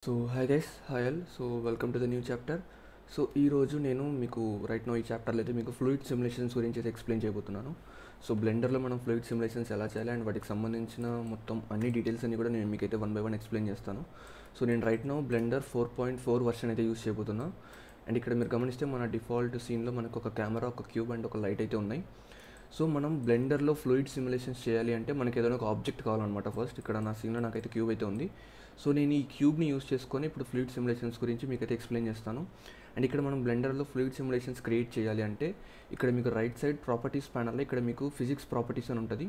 So hi guys, hi all. So welcome to the new chapter. So ఈరోజు నేను మీకు ఈ చాప్టర్లో అయితే మీకు ఫ్లూయిడ్ సిమ్యులేషన్స్ గురించి అయితే ఎక్స్ప్లెయిన్ చేయబోతున్నాను. సో బ్లెండర్లో మనం ఫ్లూయిడ్ సిమ్యులేషన్స్ ఎలా చేయాలి అండ్ వాటికి సంబంధించిన మొత్తం అన్ని డీటెయిల్స్ అన్ని కూడా నేను మీకైతే వన్ బై వన్ ఎక్స్ప్లెయిన్ చేస్తాను. సో నేను బ్లెండర్ 4.4 వర్షన్ అయితే యూస్ చేయబోతున్నా. అండ్ ఇక్కడ మీరు గమనిస్తే మన డిఫాల్ట్ సీన్లో మనకు ఒక కెమెరా, ఒక క్యూబ్ అండ్ ఒక లైట్ అయితే ఉన్నాయి. సో మనం బ్లెండర్లో ఫ్లూయిడ్ సిమ్యులేషన్స్ చేయాలి అంటే మనకి ఏదైనా ఒక ఆబ్జెక్ట్ కావాలన్నమాట. ఫస్ట్ ఇక్కడ నా సీన్లో నాకైతే క్యూబ్ అయితే ఉంది. సో నేను ఈ క్యూబ్ని యూస్ చేసుకొని ఇప్పుడు ఫ్లూయిడ్ సిమ్యులేషన్స్ గురించి మీకైతే ఎక్స్ప్లెయిన్ చేస్తాను. అండ్ ఇక్కడ మనం బ్లెండర్లో ఫ్లూయిడ్ సిమ్యులేషన్స్ క్రియేట్ చేయాలి అంటే ఇక్కడ మీకు రైట్ సైడ్ ప్రాపర్టీస్ ప్యానల్లో ఇక్కడ మీకు ఫిజిక్స్ ప్రాపర్టీస్ అని ఉంటుంది.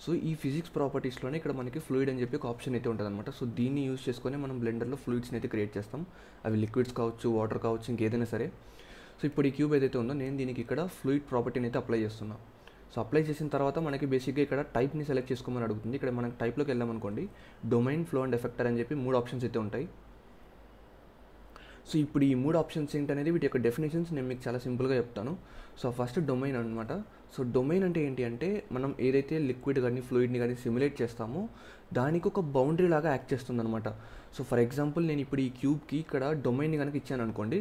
సో ఈ ఫిజిక్స్ ప్రాపర్టీస్లోనే ఇక్కడ మనకి ఫ్లూయిడ్ అని చెప్పి ఒక ఆప్షన్ అయితే ఉంటుంది అనమాట. సో దీన్ని యూస్ చేసుకొని మనం బ్లెండర్లో ఫ్లూయిడ్స్ని అయితే క్రియేట్ చేస్తాం. అవి లిక్విడ్స్ కావచ్చు, వాటర్ కావచ్చు, ఇంకేదైనా సరే. సో ఇప్పుడు ఈ క్యూబ్ ఏదైతే ఉందో నేను దీనికి ఇక్కడ ఫ్లూయిడ్ ప్రాపర్టీని అయితే అప్లై చేస్తున్నాను. సో అప్లై చేసిన తర్వాత మనకి బేసిక్గా ఇక్కడ టైప్ని సెలెక్ట్ చేసుకోమని అడుగుతుంది. ఇక్కడ మనకి టైప్లోకి వెళ్ళామనుకోండి, డొమైన్, ఫ్లో అండ్ ఎఫెక్టర్ అని చెప్పి 3 ఆప్షన్స్ అయితే ఉంటాయి. సో ఇప్పుడు ఈ 3 ఆప్షన్స్ ఏంటనేది వీటి యొక్క డెఫినేషన్స్ నేను మీకు చాలా సింపుల్గా చెప్తాను. సో ఫస్ట్ డొమైన్ అనమాట. సో డొమైన్ అంటే ఏంటి అంటే మనం ఏదైతే లిక్విడ్ కానీ ఫ్లూయిడ్ని కానీ సిమ్యులేట్ చేస్తామో దానికి ఒక బౌండరీ లాగా యాక్ట్ చేస్తుంది అనమాట. సో ఫర్ ఎగ్జాంపుల్ నేను ఇప్పుడు ఈ క్యూబ్కి ఇక్కడ డొమైన్ని కనుక ఇచ్చాను అనుకోండి.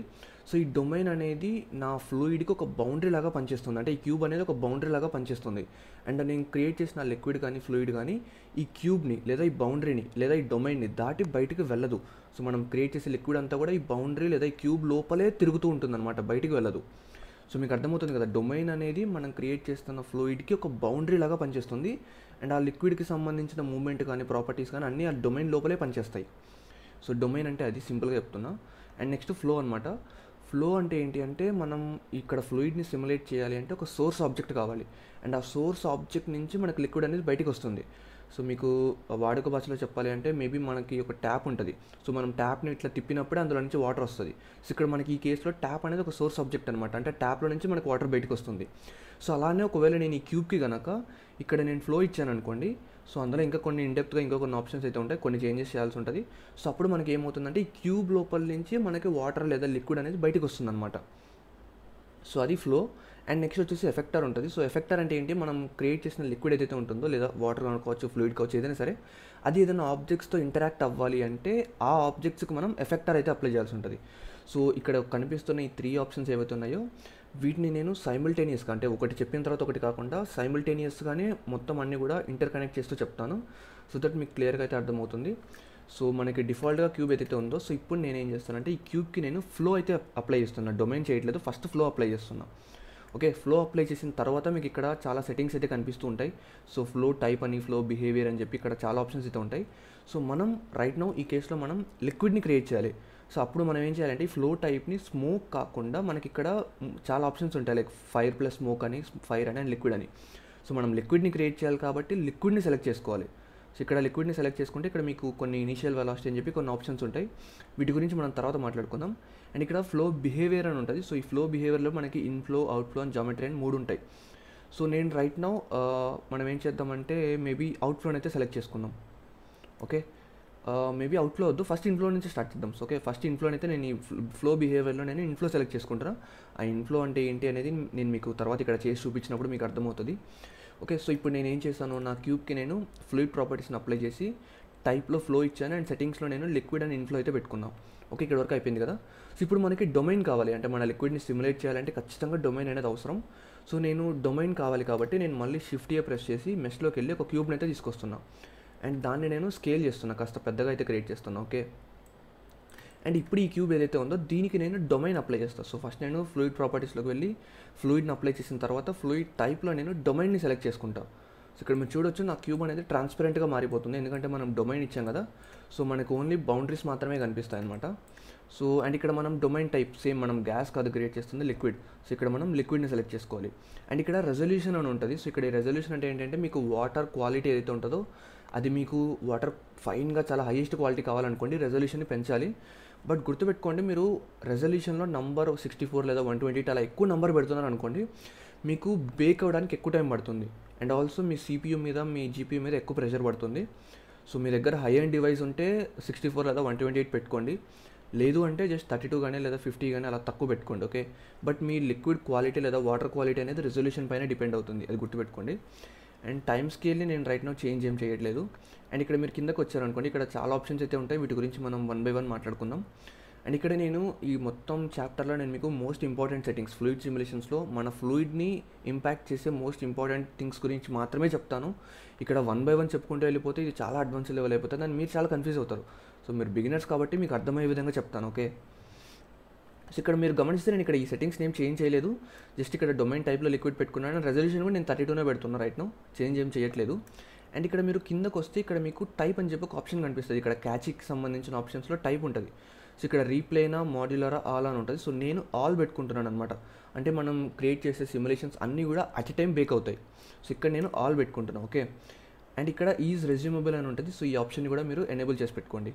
సో ఈ డొమైన్ అనేది నా ఫ్లూయిడ్కి ఒక బౌండరీ లాగా పనిచేస్తుంది. అంటే ఈ క్యూబ్ అనేది ఒక బౌండరీ లాగా పనిచేస్తుంది. అండ్ నేను క్రియేట్ చేసిన లిక్విడ్ కానీ ఫ్లూయిడ్ కానీ ఈ క్యూబ్ని లేదా ఈ బౌండరీని లేదా ఈ డొమైన్ని దాటి బయటికి వెళ్ళదు. సో మనం క్రియేట్ చేసే లిక్విడ్ అంతా కూడా ఈ బౌండరీ లేదా ఈ క్యూబ్ లోపలే తిరుగుతూ ఉంటుంది అనమాట, బయటికి వెళ్ళదు. సో మీకు అర్థమవుతుంది కదా, డొమైన్ అనేది మనం క్రియేట్ చేస్తున్న ఫ్లూయిడ్కి ఒక బౌండరీ లాగా పనిచేస్తుంది. అండ్ ఆ లిక్విడ్కి సంబంధించిన మూమెంట్ కానీ ప్రాపర్టీస్ కానీ అన్నీ ఆ డొమైన్ లోపలే పనిచేస్తాయి. సో డొమైన్ అంటే అది సింపుల్గా చెప్తున్నా. అండ్ నెక్స్ట్ ఫ్లో అనమాట. ఫ్లో అంటే ఏంటి అంటే మనం ఇక్కడ ఫ్లూయిడ్ని సిమ్యులేట్ చేయాలి అంటే ఒక సోర్స్ ఆబ్జెక్ట్ కావాలి. అండ్ ఆ సోర్స్ ఆబ్జెక్ట్ నుంచి మనకి లిక్విడ్ అనేది బయటికి వస్తుంది. సో మీకు వాడుక భాషలో చెప్పాలి అంటే మేబీ మనకి ఒక ట్యాప్ ఉంటుంది. సో మనం ట్యాప్ని ఇట్లా తిప్పినప్పుడే అందులో నుంచి వాటర్ వస్తుంది. సో ఇక్కడ మనకి ఈ కేసులో ట్యాప్ అనేది ఒక సోర్స్ ఆబ్జెక్ట్ అనమాట. అంటే ట్యాప్లో నుంచి మనకి వాటర్ బయటకు వస్తుంది. సో అలానే ఒకవేళ నేను ఈ క్యూబ్కి కనుక ఇక్కడ నేను ఫ్లో ఇచ్చాను అనుకోండి. సో అందులో ఇంకా కొన్ని ఇండెప్త్గా ఇంకా కొన్ని ఆప్షన్స్ అయితే ఉంటాయి, కొన్ని చేంజెస్ చేయాల్సి ఉంటుంది. సో అప్పుడు మనకి ఏమవుతుందంటే ఈ క్యూబ్ లోపల నుంచి మనకి వాటర్ లేదా లిక్విడ్ అనేది బయటకు వస్తుంది అనమాట. సో అది ఫ్లో. అండ్ నెక్స్ట్ వచ్చేసి ఎఫెక్టర్ ఉంటుంది. సో ఎఫెక్టర్ అంటే ఏంటి, మనం క్రియేట్ చేసిన లిక్విడ్ ఏదైతే ఉంటుందో లేదా వాటర్ కావచ్చు, ఫ్లూయిడ్ కావచ్చు, ఏదైనా సరే అది ఏదైనా ఆబ్జెక్ట్స్తో ఇంటరాక్ట్ అవ్వాలి అంటే ఆ ఆబ్జెక్ట్స్కి మనం ఎఫెక్టర్ అయితే అప్లై చేయాల్సి ఉంటుంది. సో ఇక్కడ కనిపిస్తున్న ఈ 3 ఆప్షన్స్ ఏవైతే ఉన్నాయో వీటిని నేను సైమిల్టేనియస్గా, అంటే ఒకటి చెప్పిన తర్వాత ఒకటి కాకుండా సైమిల్టేనియస్గానే మొత్తం అన్నీ కూడా ఇంటర్ కనెక్ట్ చేస్తూ చెప్తాను. సో దట్ మీకు క్లియర్గా అయితే అర్థమవుతుంది. సో మనకి డిఫాల్ట్గా క్యూబ్ ఏదైతే ఉందో, సో ఇప్పుడు నేను ఏం చేస్తానంటే ఈ క్యూబ్కి నేను ఫ్లో అయితే అప్లై చేస్తున్నాను. డొమైన్ చేయట్లేదు, ఫస్ట్ ఫ్లో అప్లై చేస్తున్నా. ఓకే, ఫ్లో అప్లై చేసిన తర్వాత మీకు ఇక్కడ చాలా సెట్టింగ్స్ అయితే కనిపిస్తూ ఉంటాయి. సో ఫ్లో టైప్ అని, ఫ్లో బిహేవియర్ అని చెప్పి ఇక్కడ చాలా ఆప్షన్స్ అయితే ఉంటాయి. సో మనం రైట్ నౌ ఈ కేసులో మనం లిక్విడ్ని క్రియేట్ చేయాలి. సో అప్పుడు మనం ఏం చేయాలంటే ఈ ఫ్లో టైప్ని స్మోక్ కాకుండా మనకి ఇక్కడ చాలా ఆప్షన్స్ ఉంటాయి, లైక్ ఫైర్ ప్లస్ స్మోక్ అని, ఫైర్ అని, అండ్ లిక్విడ్ అని. సో మనం లిక్విడ్ని క్రియేట్ చేయాలి కాబట్టి లిక్విడ్ని సెలెక్ట్ చేసుకోవాలి. సో ఇక్కడ లిక్విడ్ని సెలెక్ట్ చేసుకుంటే ఇక్కడ మీకు కొన్ని ఇనిషియల్ వెలాసిటీ అని చెప్పి కొన్ని ఆప్షన్స్ ఉంటాయి. వీటి గురించి మనం తర్వాత మాట్లాడుకుందాం. అండ్ ఇక్కడ ఫ్లో బిహేవియర్ అని ఉంటుంది. సో ఈ ఫ్లో బిహేవియర్లో మనకి ఇన్ఫ్లో, అవుట్ఫ్లో అండ్ జామెట్రీ అని 3 ఉంటాయి. సో నేను రైట్ నౌ మనం ఏం చేద్దామంటే మేబీ అవుట్ఫ్లోని అయితే సెలెక్ట్ చేసుకుందాం. ఓకే, మేబీ అవుట్ఫ్లో వద్దు, ఫస్ట్ ఇన్ఫ్లో నుంచి స్టార్ట్ చేద్దాం. సో ఓకే, ఫస్ట్ ఇన్ఫ్లో అయితే నేను ఈ ఫ్లో బిహేవియర్లో నేను ఇన్ఫ్లో సెలెక్ట్ చేసుకుంటాను. ఆ ఇన్ఫ్లో అంటే ఏంటి అనేది నేను మీకు తర్వాత ఇక్కడ చేసి చూపించినప్పుడు మీకు అర్థమవుతుంది. ఓకే, సో ఇప్పుడు నేను ఏం చేశాను, నా క్యూబ్కి నేను ఫ్లూయిడ్ ప్రాపర్టీస్ని అప్లై చేసి టైప్లో ఫ్లో ఇచ్చాను. అండ్ సెట్టింగ్స్లో నేను లిక్విడ్ అండ్ ఇన్ఫ్లో అయితే పెట్టుకున్నాం. ఓకే, ఇక్కడ వరకు అయిపోయింది కదా. సో ఇప్పుడు మనకి డొమైన్ కావాలి, అంటే మన లిక్విడ్ని సిమ్యులేట్ చేయాలంటే ఖచ్చితంగా డొమైన్ అనేది అవసరం. సో నేను డొమైన్ కావాలి కాబట్టి నేను మళ్ళీ షిఫ్ట్ ఏ ప్రెస్ చేసి మెష్లోకి వెళ్ళి ఒక క్యూబ్ని అయితే తీసుకొస్తున్నా. అండ్ దాన్ని నేను స్కేల్ చేస్తున్నా, కాస్త పెద్దగా అయితే క్రియేట్ చేస్తున్నా. ఓకే, అండ్ ఇప్పుడు ఈ క్యూబ్ ఏదైతే ఉందో దీనికి నేను డొమైన్ అప్లై చేస్తాను. సో ఫస్ట్ నేను ఫ్లూయిడ్ ప్రాపర్టీస్లోకి వెళ్ళి ఫ్లూయిడ్ని అప్లై చేసిన తర్వాత ఫ్లూయిడ్ టైప్లో నేను డొమైన్ని సెలెక్ట్ చేసుకుంటాను. సో ఇక్కడ మీరు చూడొచ్చు నా క్యూబ్ అనేది ట్రాన్స్పరెంట్గా మారిపోతుంది, ఎందుకంటే మనం డొమైన్ ఇచ్చాం కదా. సో మనకు ఓన్లీ బౌండరీస్ మాత్రమే కనిపిస్తాయి అనమాట. సో అండ్ ఇక్కడ మనం డొమైన్ టైప్ సేమ్ మనం గ్యాస్ కాదు క్రియేట్ చేస్తుంది, లిక్విడ్. సో ఇక్కడ మనం లిక్విడ్ని సెలెక్ట్ చేసుకోవాలి. అండ్ ఇక్కడ రెజల్యూషన్ అని ఉంటుంది. సో ఇక్కడ ఈ రెజల్యూషన్ అంటే ఏంటంటే మీకు వాటర్ క్వాలిటీ ఏదైతే ఉంటుందో అది మీకు వాటర్ ఫైన్గా చాలా హైయెస్ట్ క్వాలిటీ కావాలనుకోండి, రెజల్యూషన్ని పెంచాలి. బట్ గుర్తుపెట్టుకోండి, మీరు రెజల్యూషన్లో నంబర్ 64 లేదా 128 అలా ఎక్కువ నెంబర్ పెడుతున్నారు అనుకోండి, మీకు బేక్ అవ్వడానికి ఎక్కువ టైం పడుతుంది. అండ్ ఆల్సో మీ CPU మీద, మీ GPU మీద ఎక్కువ ప్రెషర్ పడుతుంది. సో మీ దగ్గర హై అండ్ డివైస్ ఉంటే 64 లేదా 128 పెట్టుకోండి, లేదు అంటే జస్ట్ 32 కానీ లేదా 50 కానీ అలా తక్కువ పెట్టుకోండి. Okay, but me liquid quality లేదా వాటర్ క్వాలిటీ అనేది రెజల్యూషన్ పైన డిపెండ్ అవుతుంది, అది గుర్తుపెట్టుకోండి. అండ్ టైం స్కేల్ని నేను రైట్ నౌ చేంజ్ ఏం చేయట్లేదు. అండ్ ఇక్కడ మీరు కిందకి వచ్చారనుకోండి, ఇక్కడ చాలా ఆప్షన్స్ అయితే ఉంటాయి. వీటి గురించి మనం 1 by 1 మాట్లాడుకుందాం. అండ్ ఇక్కడ నేను ఈ మొత్తం చాప్టర్లో నేను మీకు మోస్ట్ ఇంపార్టెంట్ సెట్టింగ్స్ ఫ్లూయిడ్ సిమ్యులేషన్స్లో మన ఫ్లూయిడ్ని ఇంపాక్ట్ చేసే మోస్ట్ ఇంపార్టెంట్ థింగ్స్ గురించి మాత్రమే చెప్తాను. ఇక్కడ 1 by 1 చెప్పుకుంటూ వెళ్ళిపోతే ఇది చాలా అడ్వాన్స్ లెవెల్ అయిపోతుంది అండ్ మీరు చాలా కన్ఫ్యూజ్ అవుతారు. సో మీరు బిగినర్స్ కాబట్టి మీకు అర్థమయ్యే విధంగా చెప్తాను. ఓకే, సో ఇక్కడ మీరు గమనిస్తే నేను ఇక్కడ ఈ సెట్టింగ్స్ ఏం చేంజ్ చేయలేదు. జస్ట్ ఇక్కడ డొమైన్ టైప్లో లిక్విడ్ పెట్టుకున్నాను. రెజల్యూషన్ కూడా నేను 32నే పెడుతున్నా రైట్ నో, చేంజ్ ఏం చేయట్లేదు. అండ్ ఇక్కడ మీరు కిందకు వస్తే ఇక్కడ మీకు టైప్ అని చెప్పి ఒక ఆప్షన్ కనిపిస్తుంది. ఇక్కడ క్యాచికి సంబంధించిన ఆప్షన్స్లో టైప్ ఉంటుంది. సో ఇక్కడ రీప్లేనా, మాడ్యులరా, ఆల్ అని ఉంటుంది. సో నేను ఆల్ పెట్టుకుంటున్నాను అనమాట. అంటే మనం క్రియేట్ చేసే సిమ్యులేషన్స్ అన్నీ కూడా అట్ ఎ టైం బేక్ అవుతాయి. సో ఇక్కడ నేను ఆల్ పెట్టుకుంటున్నాను. ఓకే, అండ్ ఇక్కడ ఈజ్ రెజ్యూమబుల్ అని ఉంటుంది. సో ఈ ఆప్షన్ కూడా మీరు ఎనేబుల్ చేసి పెట్టుకోండి.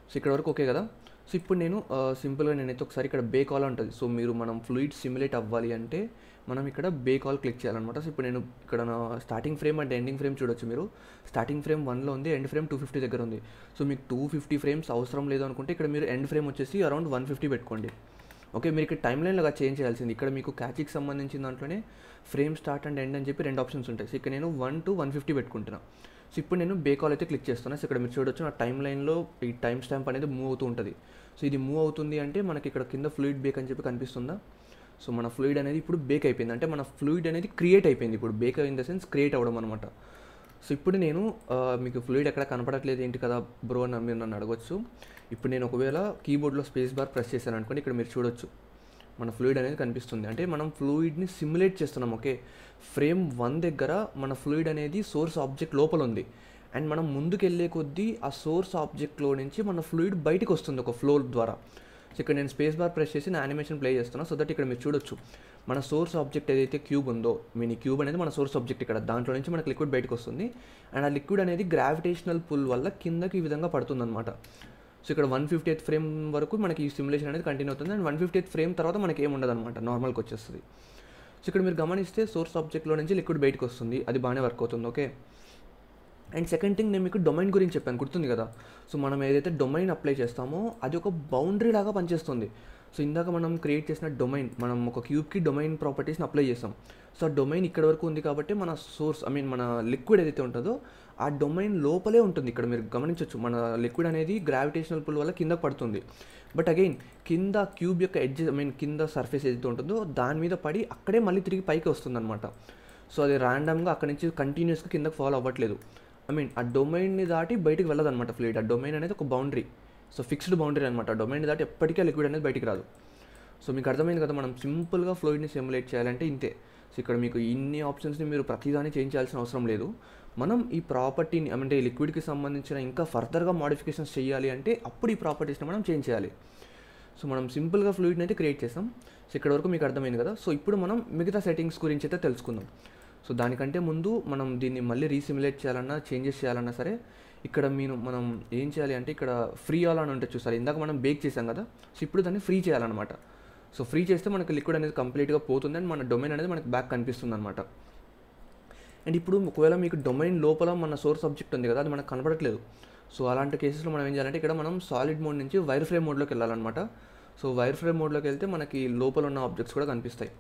సో ఇక్కడ వరకు ఓకే కదా. సో ఇప్పుడు నేను సింపుల్గా నేనైతే ఒకసారి ఇక్కడ బేక్ ఆల్ ఉంటుంది. సో మీరు మనం ఫ్లూయిడ్ సిమ్యులేట్ అవ్వాలి అంటే మనం ఇక్కడ బేక్ ఆల్ క్లిక్ చేయాలన్నమాట. సో ఇప్పుడు నేను ఇక్కడ నా starting frame and ending frame చూడొచ్చు. మీరు స్టార్టింగ్ ఫ్రేమ్ 1లో ఉంది, ఎండ్ ఫ్రేమ్ 250 దగ్గర ఉంది. సో మీకు 250 ఫ్రేమ్స్ అవసరం లేదు అనుకుంటే ఇక్కడ మీరు ఎండ్ ఫ్రేమ్ వచ్చేసి అరౌండ్ 150 పెట్టుకోండి. ఓకే, మీరు ఇక్కడ టైం లైన్లో చేంజ్ చేయాల్సింది. ఇక్కడ మీకు క్యాచికి సంబంధించిన దాంట్లోనే ఫ్రేమ్ స్టార్ట్ అండ్ ఎండ్ అని చెప్పి 2 ఆప్షన్స్ ఉంటాయి. సో ఇక్కడ నేను 1 to 150 పెట్టుకుంటున్నాను. సో ఇప్పుడు నేను బేక్ ఆల్ అయితే క్లిక్ చేస్తున్నాను. సో ఇక్కడ మీరు చూడొచ్చు నా టైం లైన్లో ఈ టైం స్టాంప్ అనేది మూవ్ అవుతూ ఉంటుంది. సో ఇది మూవ్ అవుతుంది అంటే మనకి ఇక్కడ కింద ఫ్లూయిడ్ బేక్ అని చెప్పి కనిపిస్తుందా. సో మన ఫ్లూయిడ్ అనేది ఇప్పుడు బేక్ అయిపోయింది, అంటే మన ఫ్లూయిడ్ అనేది క్రియేట్ అయిపోయింది. ఇప్పుడు bake in the sense create అవ్వడం అనమాట. సో ఇప్పుడు నేను మీకు ఫ్లూయిడ్ ఎక్కడ కనపడట్లేదు ఏంటి కదా బ్రో అని మీరు నన్ను అడగొచ్చు. ఇప్పుడు నేను ఒకవేళ కీబోర్డ్లో స్పేస్ బార్ ప్రెస్ చేశాను అనుకోండి, ఇక్కడ మీరు చూడొచ్చు మన ఫ్లూయిడ్ అనేది కనిపిస్తుంది. అంటే మనం ఫ్లూయిడ్ని సిమ్యులేట్ చేస్తున్నాం. ఓకే, ఫ్రేమ్ 1 దగ్గర మన ఫ్లూయిడ్ అనేది సోర్స్ ఆబ్జెక్ట్ లోపల ఉంది. అండ్ మనం ముందుకు వెళ్ళే కొద్దీ ఆ సోర్స్ ఆబ్జెక్ట్లో నుంచి మన ఫ్లూయిడ్ బయటకు వస్తుంది ఒక ఫ్లో ద్వారా. సో ఇక్కడ నేను స్పేస్ బార్ ప్రెస్ చేసి నా యానిమేషన్ ప్లే చేస్తున్నాను. సో దట్ ఇక్కడ మీరు చూడొచ్చు మన సోర్స్ ఆబ్జెక్ట్ ఏదైతే క్యూబ్ ఉందో, మీన్ ఈ క్యూబ్ అనేది మన సోర్స్ ఆబ్జెక్ట్, ఇక్కడ దాంట్లో నుంచి మనకు లిక్విడ్ బయటకు వస్తుంది. అండ్ ఆ లిక్విడ్ అనేది గ్రావిటేషనల్ పుల్ వల్ల కిందకి ఈ విధంగా పడుతుందన్నమాట. సో ఇక్కడ 150th ఫ్రేమ్ వరకు మనకి ఈ సిమ్యులేషన్ అనేది కంటిన్యూ అవుతుంది. అండ్ 150th ఫ్రేమ్ తర్వాత మనకి ఏమి ఉండదు అనమాట, నార్మల్కి వచ్చేస్తుంది. సో ఇక్కడ మీరు గమనిస్తే సోర్స్ ఆబ్జెక్ట్లో నుంచి లిక్విడ్ బయటకు వస్తుంది, అది బాగానే వర్క్ అవుతుంది. ఓకే, అండ్ సెకండ్ థింగ్ నేను మీకు డొమైన్ గురించి చెప్పాను, గుర్తుంది కదా. సో మనం ఏదైతే డొమైన్ అప్లై చేస్తామో అది ఒక బౌండరీ లాగా పనిచేస్తుంది. సో ఇందాక మనం క్రియేట్ చేసిన డొమైన్, మనం ఒక క్యూబ్కి డొమైన్ ప్రాపర్టీస్ని అప్లై చేస్తాం. సో ఆ డొమైన్ ఇక్కడ వరకు ఉంది కాబట్టి మన సోర్స్ మన లిక్విడ్ ఏదైతే ఉంటుందో ఆ డొమైన్ లోపలే ఉంటుంది. ఇక్కడ మీరు గమనించవచ్చు మన లిక్విడ్ అనేది గ్రావిటేషనల్ పుల్ వల్ల కింద పడుతుంది. బట్ అగైన్ కింద క్యూబ్ యొక్క ఎడ్జ్ కింద సర్ఫేస్ ఏదైతే ఉంటుందో దాని మీద పడి అక్కడే మళ్ళీ తిరిగి పైకి వస్తుంది అనమాట. సో అది ర్యాండమ్గా అక్కడి నుంచి కంటిన్యూస్గా కిందకు ఫాలో అవ్వట్లేదు. ఆ డొమైన్ని దాటి బయటికి వెళ్ళదు అనమాట ఫ్లూయిడ్. ఆ డొమైన్ అనేది ఒక బౌండరీ, సో ఫిక్స్డ్ బౌండరీ అనమాట. ఆ డొమైన్ దాటి ఎప్పటికీ లిక్విడ్ అనేది బయటికి రాదు. సో మీకు అర్థమైంది కదా, మనం సింపుల్గా ఫ్లూయిడ్ని సిమ్యులేట్ చేయాలంటే ఇంతే. సో ఇక్కడ మీకు ఇన్ని ఆప్షన్స్ని మీరు ప్రతిదాన్ని చేంజ్ చేయాల్సిన అవసరం లేదు. మనం ఈ ప్రాపర్టీని అంటే ఈ లిక్విడ్కి సంబంధించిన ఇంకా ఫర్దర్గా మోడిఫికేషన్స్ చేయాలి అంటే అప్పుడు ఈ ప్రాపర్టీస్ని మనం చేంజ్ చేయాలి. సో మనం సింపుల్గా ఫ్లూయిడ్ని అయితే క్రియేట్ చేస్తాం. సో ఇక్కడ వరకు మీకు అర్థమైంది కదా. సో ఇప్పుడు మనం మిగతా సెట్టింగ్స్ గురించి అయితే తెలుసుకుందాం. సో దానికంటే ముందు మనం దీన్ని మళ్ళీ రీసిమ్యులేట్ చేయాలన్నా చేంజెస్ చేయాలన్నా సరే ఇక్కడ మనం ఏం చేయాలి అంటే ఇక్కడ ఫ్రీ ఆల్ అని ఉంటుంది చూసారు, ఇందాక మనం బేక్ చేసాం కదా. సో ఇప్పుడు దాన్ని ఫ్రీ చేయాలన్నమాట. సో ఫ్రీ చేస్తే మనకి లిక్విడ్ అనేది కంప్లీట్గా పోతుంది అండ్ మన డొమైన్ అనేది మనకి బ్యాక్ కనిపిస్తుంది అనమాట. అండ్ ఇప్పుడు ఒకవేళ మీకు డొమైన్ లోపల మన సోర్స్ ఆబ్జెక్ట్ ఉంది కదా, అది మనకు కనపడట్లేదు. సో అలాంటి కేసెస్లో మనం ఏం చేయాలంటే ఇక్కడ మనం సాలిడ్ మోడ్ నుంచి వైర్ ఫ్రేమ్ మోడ్లోకి వెళ్ళాలన్నమాట. సో వైర్ ఫ్రేమ్ మోడ్లోకి వెళ్తే మనకి లోపల ఉన్న ఆబ్జెక్ట్స్ కూడా కనిపిస్తాయి.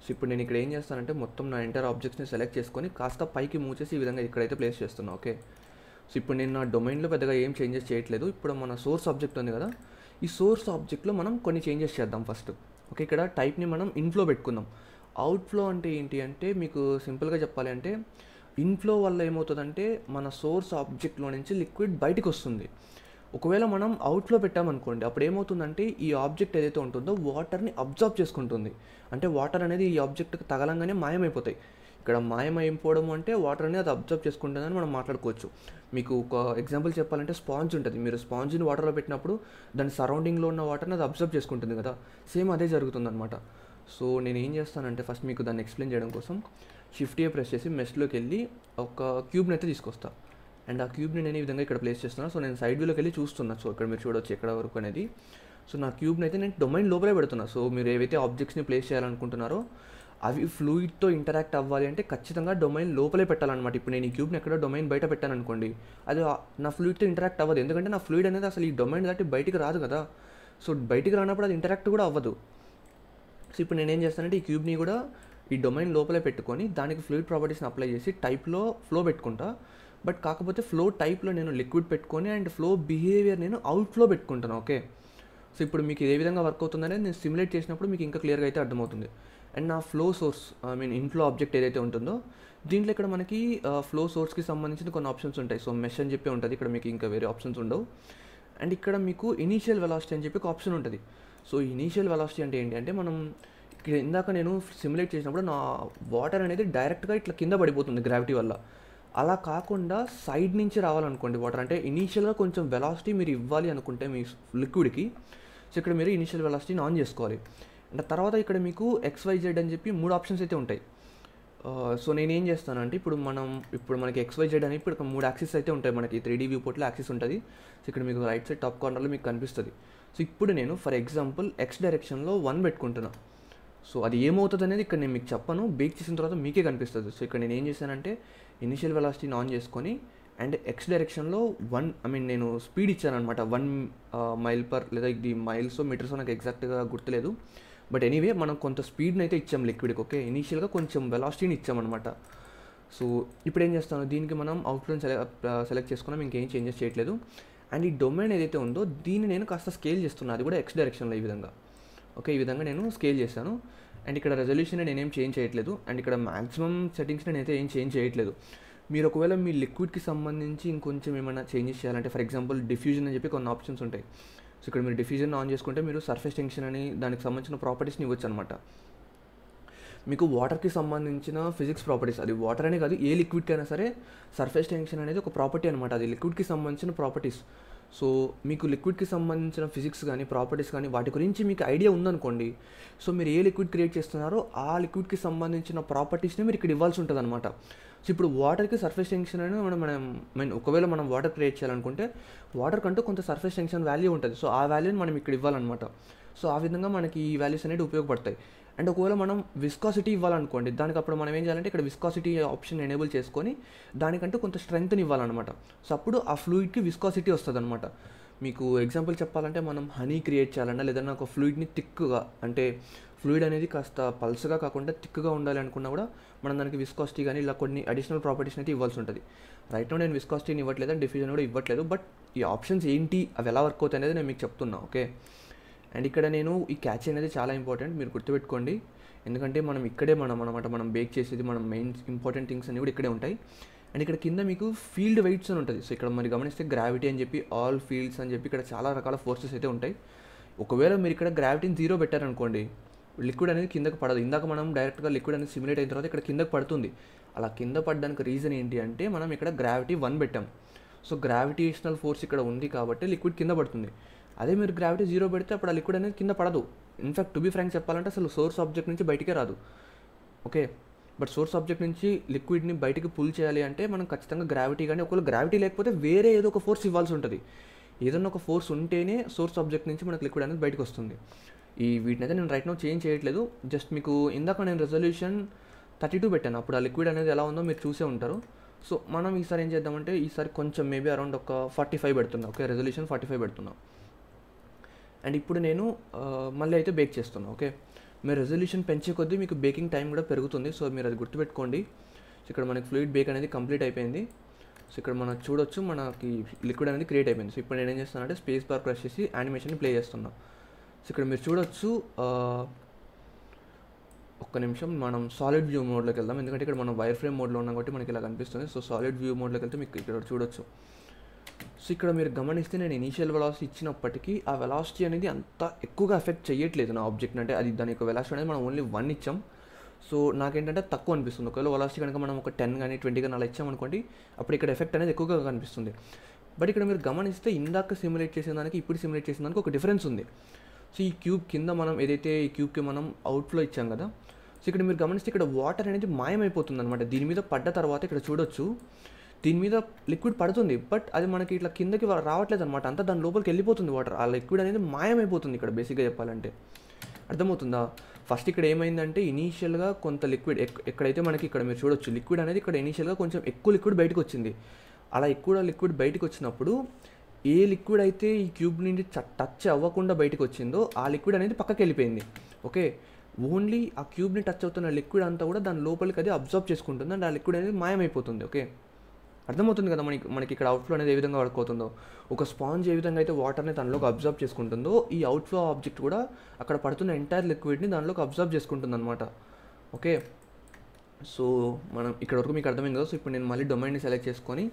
సో ఇప్పుడు నేను ఇక్కడ ఏం చేస్తానంటే మొత్తం నా ఎంటైర్ ఆబ్జెక్ట్స్ని సెలెక్ట్ చేసుకొని కాస్త పైకి మూవ్ చేసి ఈ విధంగా ఇక్కడైతే ప్లేస్ చేస్తున్నాను. ఓకే, సో ఇప్పుడు నేను నా డొమైన్లో పెద్దగా ఏం చేంజెస్ చేయట్లేదు. ఇప్పుడు మన సోర్స్ ఆబ్జెక్ట్ ఉంది కదా, ఈ సోర్స్ ఆబ్జెక్ట్లో మనం కొన్ని చేంజెస్ చేద్దాం ఫస్ట్. ఓకే, ఇక్కడ టైప్ని మనం ఇన్ఫ్లో పెట్టుకుందాం. అవుట్ఫ్లో అంటే ఏంటి అంటే మీకు సింపుల్గా చెప్పాలి అంటే ఇన్ఫ్లో వల్ల ఏమవుతుందంటే మన సోర్స్ ఆబ్జెక్ట్లో నుంచి లిక్విడ్ బయటకు వస్తుంది. ఒకవేళ మనం అవుట్లో పెట్టామనుకోండి అప్పుడు ఏమవుతుందంటే ఈ ఆబ్జెక్ట్ ఏదైతే ఉంటుందో వాటర్ని అబ్జర్వ్ చేసుకుంటుంది. అంటే వాటర్ అనేది ఈ ఆబ్జెక్ట్కి తగలంగానే మాయమైపోతాయి. ఇక్కడ మాయమైపోవడం అంటే వాటర్ అనేది అది అబ్జర్వ్ చేసుకుంటుందని మనం మాట్లాడుకోవచ్చు. మీకు ఒక ఎగ్జాంపుల్ చెప్పాలంటే స్పాంజ్ ఉంటుంది, మీరు స్పాంజ్ని వాటర్లో పెట్టినప్పుడు దాని సరౌండింగ్లో ఉన్న వాటర్ని అది అబ్జర్వ్ చేసుకుంటుంది కదా, సేమ్ అదే జరుగుతుంది అనమాట. సో నేను ఏం చేస్తానంటే ఫస్ట్ మీకు దాన్ని ఎక్స్ప్లెయిన్ చేయడం కోసం షిఫ్ట్ ఏ ప్రెస్ చేసి మెష్లోకి వెళ్ళి ఒక క్యూబ్ని అయితే తీసుకొస్తాను. అండ్ ఆ క్యూబ్ని నేను ఈ విధంగా ఇక్కడ ప్లేస్ చేస్తున్నాను. సో నేను సైడ్ వ్యూలోకి వెళ్ళి చూస్తున్నా. సో ఇక్కడ మీరు చూడవచ్చు ఎక్కడ వరకు అనేది. సో నా క్యూబ్ని అయితే నేను డొమైన్ లోపలే పెడుతున్నా. సో మీరు ఏవైతే ఆబ్జెక్ట్స్ని ప్లేస్ చేయాలనుకుంటున్నారో అవి ఫ్లూయిడ్తో ఇంటరాక్ట్ అవ్వాలి అంటే ఖచ్చితంగా డొమైన్ లోపలే పెట్టాలన్నమాట. ఇప్పుడు నేను ఈ క్యూబ్ని ఎక్కడో డొమైన్ బయట పెట్టాను అనుకోండి, అది నా ఫ్లూయిడ్తో ఇంటరాక్ట్ అవ్వదు. ఎందుకంటే నా ఫ్లూయిడ్ అనేది అసలు ఈ డొమైన్ దాటి బయటికి రాదు కదా. సో బయటికి రానప్పుడు అది ఇంటరాక్ట్ కూడా అవ్వదు. సో ఇప్పుడు నేనేం చేస్తానంటే ఈ క్యూబ్ని కూడా ఈ డొమైన్ లోపలే పెట్టుకొని దానికి ఫ్లూయిడ్ ప్రాపర్టీస్ని అప్లై చేసి టైప్లో ఫ్లో పెట్టుకుంటా. బట్ కాకపోతే ఫ్లో టైప్లో నేను లిక్విడ్ పెట్టుకొని అండ్ ఫ్లో బిహేవియర్ నేను అవుట్ఫ్లో పెట్టుకుంటాను. ఓకే, సో ఇప్పుడు మీకు ఏ విధంగా వర్క్ అవుతుందనేది నేను సిమ్యులేట్ చేసినప్పుడు మీకు ఇంకా క్లియర్గా అయితే అర్థమవుతుంది. అండ్ నా ఫ్లో సోర్స్ ఇన్ఫ్లో ఆబ్జెక్ట్ ఏదైతే ఉంటుందో దీంట్లో ఇక్కడ మనకి ఫ్లో సోర్స్కి సంబంధించిన కొన్ని ఆప్షన్స్ ఉంటాయి. సో మెష్ అని చెప్పి ఉంటుంది, ఇక్కడ మీకు ఇంకా వేరే ఆప్షన్స్ ఉండవు. అండ్ ఇక్కడ మీకు ఇనీషియల్ వెలాసిటీ అని చెప్పి ఒక ఆప్షన్ ఉంటుంది. సో ఇనీషియల్ వెలాసిటీ అంటే ఏంటి అంటే, మనం ఇక్కడ ఇందాక నేను సిమ్యులేట్ చేసినప్పుడు నా వాటర్ అనేది డైరెక్ట్గా ఇట్లా కింద పడిపోతుంది గ్రావిటీ వల్ల. అలా కాకుండా సైడ్ నుంచి రావాలనుకోండి వాటర్, అంటే ఇనీషియల్గా కొంచెం వెలాసిటీ మీరు ఇవ్వాలి అనుకుంటే మీ లిక్విడ్కి, సో ఇక్కడ మీరు ఇనీషియల్ వెలాసిటీని ఆన్ చేసుకోవాలి. అండ్ తర్వాత ఇక్కడ మీకు XYZ అని చెప్పి 3 ఆప్షన్స్ అయితే ఉంటాయి. సో నేనేం చేస్తానంటే ఇప్పుడు మనకి XYZ అని ఇప్పుడు 3 యాక్సిస్ అయితే ఉంటాయి. మనకి 3D వ్యూ పోర్ట్లో యాక్సిస్ ఉంటుంది. సో ఇక్కడ మీకు రైట్ సైడ్ టాప్ కార్నర్లో మీకు కనిపిస్తుంది. సో ఇప్పుడు నేను ఫర్ ఎగ్జాంపుల్ X డైరెక్షన్లో 1 పెట్టుకుంటున్నా. సో అది ఏమవుతుంది అనేది ఇక్కడ నేను మీకు చెప్పను, బేక్ చేసిన తర్వాత మీకే కనిపిస్తుంది. సో ఇక్కడ నేను ఏం చేశానంటే ఇనిషియల్ వెలాసిటీని ఆన్ చేసుకొని అండ్ X డైరెక్షన్లో 1 నేను స్పీడ్ ఇచ్చాను అనమాట. 1 మైల్ పర్, లేదా ఇది మైల్స్ మీటర్స్ నాకు ఎగ్జాక్ట్గా గుర్తులేదు. బట్ ఎనీవే మనం కొంత స్పీడ్ని అయితే ఇచ్చాం లిక్విడ్కి. ఓకే, ఇనీషియల్గా కొంచెం వెలాసిటీని ఇచ్చామన్నమాట. సో ఇప్పుడు ఏం చేస్తాను, దీనికి మనం అవుట్లైన్ సెలెక్ట్ చేసుకున్నాం, ఇంకేం చేంజెస్ చేయట్లేదు. అండ్ ఈ డొమైన్ ఏదైతే ఉందో దీన్ని నేను కాస్త స్కేల్ చేస్తున్నాను, అది కూడా X డైరెక్షన్లో ఈ విధంగా. ఓకే, ఈ విధంగా నేను స్కేల్ చేశాను. అండ్ ఇక్కడ రెజల్యూషన్ నేనేం చేంజ్ చేయట్లేదు. అండ్ ఇక్కడ మ్యాక్సిమం సెట్టింగ్స్ నేనైతే ఏం చేంజ్ చేయట్లేదు. మీరు ఒకవేళ మీ లిక్విడ్కి సంబంధించి ఇంకొంచెం ఏమైనా చేంజెస్ చేయాలంటే, ఫర్ ఎగ్జాంపుల్ డిఫ్యూజన్ అని చెప్పి కొన్ని ఆప్షన్స్ ఉంటాయి. సో ఇక్కడ మీరు డిఫ్యూజన్ ఆన్ చేసుకుంటే మీరు సర్ఫేస్ టెన్షన్ అని దానికి సంబంధించిన ప్రాపర్టీస్ని ఇవ్వచ్చు అనమాట. మీకు వాటర్కి సంబంధించిన ఫిజిక్స్ ప్రాపర్టీస్, అది వాటర్ అనే కాదు ఏ లిక్విడ్కి అయినా సరే సర్ఫేస్ టెన్షన్ అనేది ఒక ప్రాపర్టీ అనమాట, అది లిక్విడ్కి సంబంధించిన ప్రాపర్టీస్. సో మీకు లిక్విడ్కి సంబంధించిన ఫిజిక్స్ కానీ ప్రాపర్టీస్ కానీ వాటి గురించి మీకు ఐడియా ఉందనుకోండి, సో మీరు ఏ లిక్విడ్ క్రియేట్ చేస్తున్నారో ఆ లిక్విడ్కి సంబంధించిన ప్రాపర్టీస్ని మీరు ఇక్కడ ఇవ్వాల్సి ఉంటుంది అనమాట. సో ఇప్పుడు వాటర్కి సర్ఫేస్ టెన్షన్ అనేది ఒకవేళ మనం వాటర్ క్రియేట్ చేయాలనుకుంటే వాటర్ కంటూ కొంత సర్ఫేస్ టెన్షన్ వాల్యూ ఉంటుంది. సో ఆ వాల్యూని మనం ఇక్కడ ఇవ్వాలన్నమాట. సో ఆ విధంగా మనకి ఈ వాల్యూస్ అనేవి ఉపయోగపడతాయి. అండ్ ఒకవేళ మనం విస్కాసిటీ ఇవ్వాలనుకోండి, దానికి అప్పుడు మనం ఏం చేయాలంటే ఇక్కడ విస్కాసిటీ ఆప్షన్ ఎనేబుల్ చేసుకొని దానికంటే కొంత స్ట్రెంగ్త్ని ఇవ్వాలన్నమాట. సో అప్పుడు ఆ ఫ్లూయిడ్కి విస్కాసిటీ వస్తుంది అనమాట. మీకు ఎగ్జాంపుల్ చెప్పాలంటే మనం హనీ క్రియేట్ చేయాలన్నా లేదన్నా ఒక ఫ్లూయిడ్ని థిక్గా, అంటే ఫ్లూయిడ్ అనేది కాస్త పల్స్గా కాకుండా థిక్గా ఉండాలి అనుకున్నా కూడా మనం దానికి విస్కాసిటీ కానీ ఇలా కొన్ని అడిషనల్ ప్రాపర్టీస్ని అయితే ఇవ్వాల్సి ఉంటుంది. రైట్ నో నేను విస్కాసిటీని ఇవ్వట్లేదు అండ్ డిఫ్యూజన్ కూడా ఇవ్వట్లేదు, బట్ ఈ ఆప్షన్స్ ఏంటి, అవి ఎలా వర్క్ అవుతాయి అనేది నేను మీకు చెప్తున్నా. ఓకే, అండ్ ఇక్కడ నేను ఈ క్యాచ్ అనేది చాలా ఇంపార్టెంట్, మీరు గుర్తుపెట్టుకోండి. ఎందుకంటే మనం బేక్ చేసేది, మనం మెయిన్ ఇంపార్టెంట్ థింగ్స్ అన్నీ కూడా ఇక్కడే ఉంటాయి. అండ్ ఇక్కడ కింద మీకు ఫీల్డ్ వెయిట్స్ అని ఉంటుంది. సో ఇక్కడ మరి గమనిస్తే గ్రావిటీ అని చెప్పి, ఆల్ ఫీల్డ్స్ అని చెప్పి ఇక్కడ చాలా రకాల ఫోర్సెస్ అయితే ఉంటాయి. ఒకవేళ మీరు ఇక్కడ గ్రావిటీని 0 పెట్టారనుకోండి, లిక్విడ్ అనేది కిందకి పడదు. ఇందాక మనం డైరెక్ట్గా లిక్విడ్ అనేది సిమ్యులేట్ అయిన తర్వాత ఇక్కడ కిందకి పడుతుంది. అలా కింద పడడానికి రీజన్ ఏంటి అంటే మనం ఇక్కడ గ్రావిటీ 1 పెట్టాం. సో గ్రావిటేషనల్ ఫోర్స్ ఇక్కడ ఉంది కాబట్టి లిక్విడ్ కింద పడుతుంది. అదే మీరు గ్రావిటీ 0 పెడితే అప్పుడు ఆ లిక్విడ్ అనేది కింద పడదు. ఇన్ఫాక్ట్ టు బీ ఫ్రాంక్ చెప్పాలంటే అసలు సోర్స్ ఆబ్జెక్ట్ నుంచి బయటికే రాదు. ఓకే, బట్ సోర్స్ ఆబ్జెక్ట్ నుంచి లిక్విడ్ని బయటికి పుల్ చేయాలి అంటే మనం ఖచ్చితంగా గ్రావిటీ, కానీ ఒకవేళ గ్రావిటీ లేకపోతే వేరే ఏదో ఒక ఫోర్స్ ఇవ్వాల్సి ఉంటుంది. ఏదన్నా ఒక ఫోర్స్ ఉంటేనే సోర్స్ ఆబ్జెక్ట్ నుంచి మనకు లిక్విడ్ అనేది బయటకు వస్తుంది. వీటిని అయితే నేను రైట్ నౌ చేంజ్ చేయట్లేదు. జస్ట్ మీకు ఇందాక నేను రెజల్యూషన్ 32 పెట్టాను, అప్పుడు ఆ లిక్విడ్ అనేది ఎలా ఉందో మీరు చూసే ఉంటారు. సో మనం ఈసారి ఏం చేద్దామంటే ఈసారి కొంచెం మేబీ అరౌండ్ ఒక 45 పెడుతున్నాం. ఓకే, రెజల్యూషన్ 45 పెడుతున్నాం. అండ్ ఇప్పుడు నేను మళ్ళీ అయితే బేక్ చేస్తున్నాను. ఓకే, మీరు రెజల్యూషన్ పెంచే కొద్దీ మీకు బేకింగ్ టైం కూడా పెరుగుతుంది. సో మీరు అది గుర్తుపెట్టుకోండి. సో ఇక్కడ మనకి ఫ్లూయిడ్ బేక్ అనేది కంప్లీట్ అయిపోయింది. సో ఇక్కడ మనం చూడొచ్చు మనకి లిక్విడ్ అనేది క్రియేట్ అయిపోయింది. సో ఇప్పుడు నేను ఏం చేస్తానంటే స్పేస్ బార్ ప్రెస్ చేసి యానిమేషన్ని ప్లే చేస్తున్నాను. సో ఇక్కడ మీరు చూడొచ్చు, ఒక్క నిమిషం మనం సాలిడ్ వ్యూ మోడ్లోకి వెళ్దాం. ఎందుకంటే ఇక్కడ మనం వైర్ ఫ్రేమ్ మోడ్లో ఉన్నాం కాబట్టి మనకి ఇలా కనిపిస్తుంది. సో సాలిడ్ వ్యూ మోడ్లోకి వెళ్తే మీకు ఇక్కడ చూడొచ్చు. సో ఇక్కడ మీరు గమనిస్తే నేను ఇనీషియల్ వెలాసిటీ ఇచ్చినప్పటికీ ఆ వెలాసిటీ అనేది అంత ఎక్కువగా ఎఫెక్ట్ చేయట్లేదు నా ఆబ్జెక్ట్. అంటే అది దాని యొక్క వెలాసిటీ అనేది మనం ఓన్లీ 1 ఇచ్చాం. సో నాకేంటంటే తక్కువ అనిపిస్తుంది. ఒకవేళ వెలాసిటీ కనుక మనం ఒక 10 కానీ 20 కానీ అలా ఇచ్చామనుకోండి, అప్పుడు ఇక్కడ ఎఫెక్ట్ అనేది ఎక్కువగా కనిపిస్తుంది. బట్ ఇక్కడ మీరు గమనిస్తే ఇందాక సిమ్యులేట్ చేసిన దానికి ఇప్పుడు సిమ్యులేట్ చేసిన దానికి ఒక డిఫరెన్స్ ఉంది. సో ఈ క్యూబ్ కింద మనం ఏదైతే ఈ క్యూబ్కి మనం అవుట్ఫ్లో ఇచ్చాం కదా, సో ఇక్కడ మీరు గమనిస్తే ఇక్కడ వాటర్ అనేది మాయమైపోతుంది అనమాట. దీని మీద పడ్డ తర్వాత ఇక్కడ చూడొచ్చు, దీని మీద లిక్విడ్ పడుతుంది, బట్ అది మనకి ఇట్లా కిందకి రావట్లేదు అనమాట. అంతా దాని లోపలికి వెళ్ళిపోతుంది వాటర్. ఆ లిక్విడ్ అనేది మాయమైపోతుంది ఇక్కడ బేసిక్గా చెప్పాలంటే. అర్థమవుతుందా? ఫస్ట్ ఇక్కడ ఏమైందంటే ఇనీషియల్గా కొంత లిక్విడ్ ఎక్కడైతే మనకి ఇక్కడ మీరు చూడొచ్చు లిక్విడ్ అనేది ఇక్కడ ఇనీషియల్గా కొంచెం ఎక్కువ లిక్విడ్ బయటకు వచ్చింది. అలా ఎక్కువ లిక్విడ్ బయటకు వచ్చినప్పుడు ఏ లిక్విడ్ అయితే ఈ క్యూబ్ నుండి టచ్ అవ్వకుండా బయటకు వచ్చిందో ఆ లిక్విడ్ అనేది పక్కకి వెళ్ళిపోయింది. ఓకే, ఓన్లీ ఆ క్యూబ్ని టచ్ అవుతున్న లిక్విడ్ అంతా కూడా దాని లోపలికి అది అబ్జర్వ్ చేసుకుంటుంది అండ్ ఆ లిక్విడ్ అనేది మాయమైపోతుంది. ఓకే, అర్థమవుతుంది కదా మనకి ఇక్కడ అవుట్ఫ్లో అనేది ఏ విధంగా వర్క్ అవుతుందో. ఒక స్పాంజ్ ఏ విధంగా అయితే వాటర్ని తనలోకి అబ్జర్వ్ చేసుకుంటుందో, ఈ అవుట్ఫ్లో ఆబ్జెక్ట్ కూడా అక్కడ పడుతున్న ఎంటైర్ లిక్విడ్ని దానిలోకి అబ్జర్వ్ చేసుకుంటుంది అనమాట. ఓకే, సో మనం ఇక్కడ వరకు మీకు అర్థమైంది కదా. సో ఇప్పుడు నేను మళ్ళీ డొమైన్ని సెలెక్ట్ చేసుకొని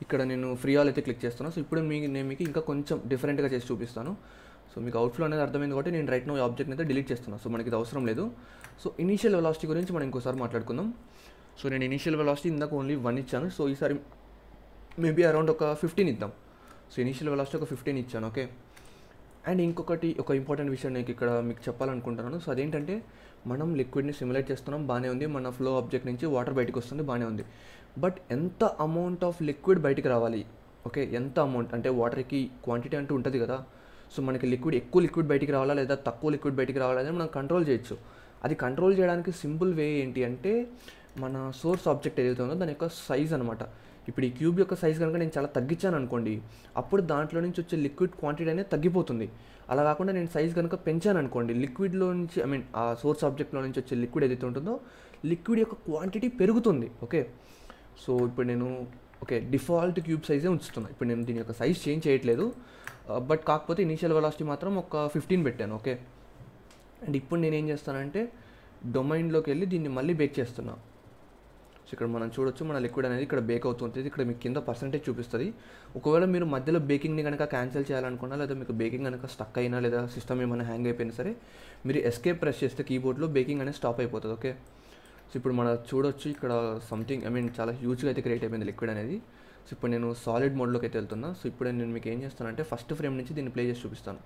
ఇక్కడ నేను ఫ్రీ ఆల్ అయితే క్లిక్ చేస్తున్నాను. సో ఇప్పుడు నేను మీకు ఇంకా కొంచెం డిఫరెంట్గా చేసి చూపిస్తాను. సో మీకు అవుట్ఫ్లో అనేది అర్థమైంది కాబట్టి నేను రైట్ నో ఈ ఆబ్జెక్ట్ని అయితే డిలీట్ చేస్తున్నాను. సో మనకి ఇది అవసరం లేదు. సో ఇనీషియల్ వెలాసిటీ గురించి మనం ఇంకోసారి మాట్లాడుకుందాం. సో నేను ఇనీషియల్ వెలాసిటీ ఇందాక ఓన్లీ 1 ఇచ్చాను. సో ఈసారి మేబీ అరౌండ్ ఒక 15 ఇద్దాం. సో ఇనీషియల్ వెలాసిటీ ఒక 15 ఇచ్చాను. ఓకే, అండ్ ఇంకొకటి ఒక ఇంపార్టెంట్ విషయం నేను ఇక్కడ మీకు చెప్పాలనుకుంటున్నాను. సో అదేంటంటే మనం లిక్విడ్ని సిమ్యులేట్ చేస్తున్నాం, బాగానే ఉంది. మన ఫ్లో ఆబ్జెక్ట్ నుంచి వాటర్ బయటకు వస్తుంది, బాగానే ఉంది. బట్ ఎంత అమౌంట్ ఆఫ్ లిక్విడ్ బయటికి రావాలి? ఓకే, ఎంత అమౌంట్ అంటే వాటర్కి క్వాంటిటీ అంటూ ఉంటుంది కదా. సో మనకి ఎక్కువ లిక్విడ్ బయటికి రావాలా లేదా తక్కువ లిక్విడ్ బయటికి రావాలా అనేది మనం కంట్రోల్ చేయొచ్చు. అది కంట్రోల్ చేయడానికి సింపుల్ వే ఏంటి అంటే మన సోర్స్ ఆబ్జెక్ట్ ఏదైతే ఉందో దాని యొక్క సైజ్ అనమాట. ఇప్పుడు ఈ క్యూబ్ యొక్క సైజ్ కనుక నేను చాలా తగ్గించాను అనుకోండి, అప్పుడు దాంట్లో నుంచి వచ్చే లిక్విడ్ క్వాంటిటీ అనేది తగ్గిపోతుంది. అలా కాకుండా నేను సైజ్ కనుక పెంచాను అనుకోండి, లిక్విడ్లో నుంచి ఆ సోర్స్ ఆబ్జెక్ట్లో నుంచి వచ్చే లిక్విడ్ ఏదైతే ఉంటుందో లిక్విడ్ యొక్క క్వాంటిటీ పెరుగుతుంది. ఓకే, సో ఇప్పుడు నేను డిఫాల్ట్ క్యూబ్ సైజే ఉంచుతున్నా. ఇప్పుడు నేను దీని యొక్క సైజ్ చేంజ్ చేయట్లేదు, బట్ కాకపోతే ఇనీషియల్ వెలాసిటీ మాత్రం ఒక 15 పెట్టాను. ఓకే, అండ్ ఇప్పుడు నేను ఏం చేస్తానంటే డొమైన్లోకి వెళ్ళి దీన్ని మళ్ళీ బేక్ చేస్తున్నా. సో ఇక్కడ మనం చూడొచ్చు మన లిక్విడ్ అనేది ఇక్కడ బేక్ అవుతుంది. ఇక్కడ మీకు కింద పర్సెంటేజ్ చూపిస్తుంది. ఒకవేళ మీరు మధ్యలో బేకింగ్ని కనుక క్యాన్సిల్ చేయాలనుకున్నా, లేదా మీకు బేకింగ్ కనుక స్టక్ అయినా లేదా సిస్టమ్ ఏమైనా హ్యాంగ్ అయిపోయినా సరే, మీరు ఎస్కేప్ ప్రెస్ చేస్తే కీబోర్డ్లో బేకింగ్ అనేది స్టాప్ అయిపోతుంది. ఓకే, సో ఇప్పుడు మనం చూడొచ్చు ఇక్కడ సంథింగ్ చాలా హ్యూజ్గా అయితే క్రియేట్ అయిపోయింది లిక్విడ్ అనేది. సో ఇప్పుడు నేను సాలిడ్ మోడ్లోకి అయితే వెళ్తున్నా. సో ఇప్పుడు నేను మీకు ఏం చేస్తానంటే ఫస్ట్ ఫ్రేమ్ నుంచి దీన్ని ప్లే చేసి చూపిస్తాను.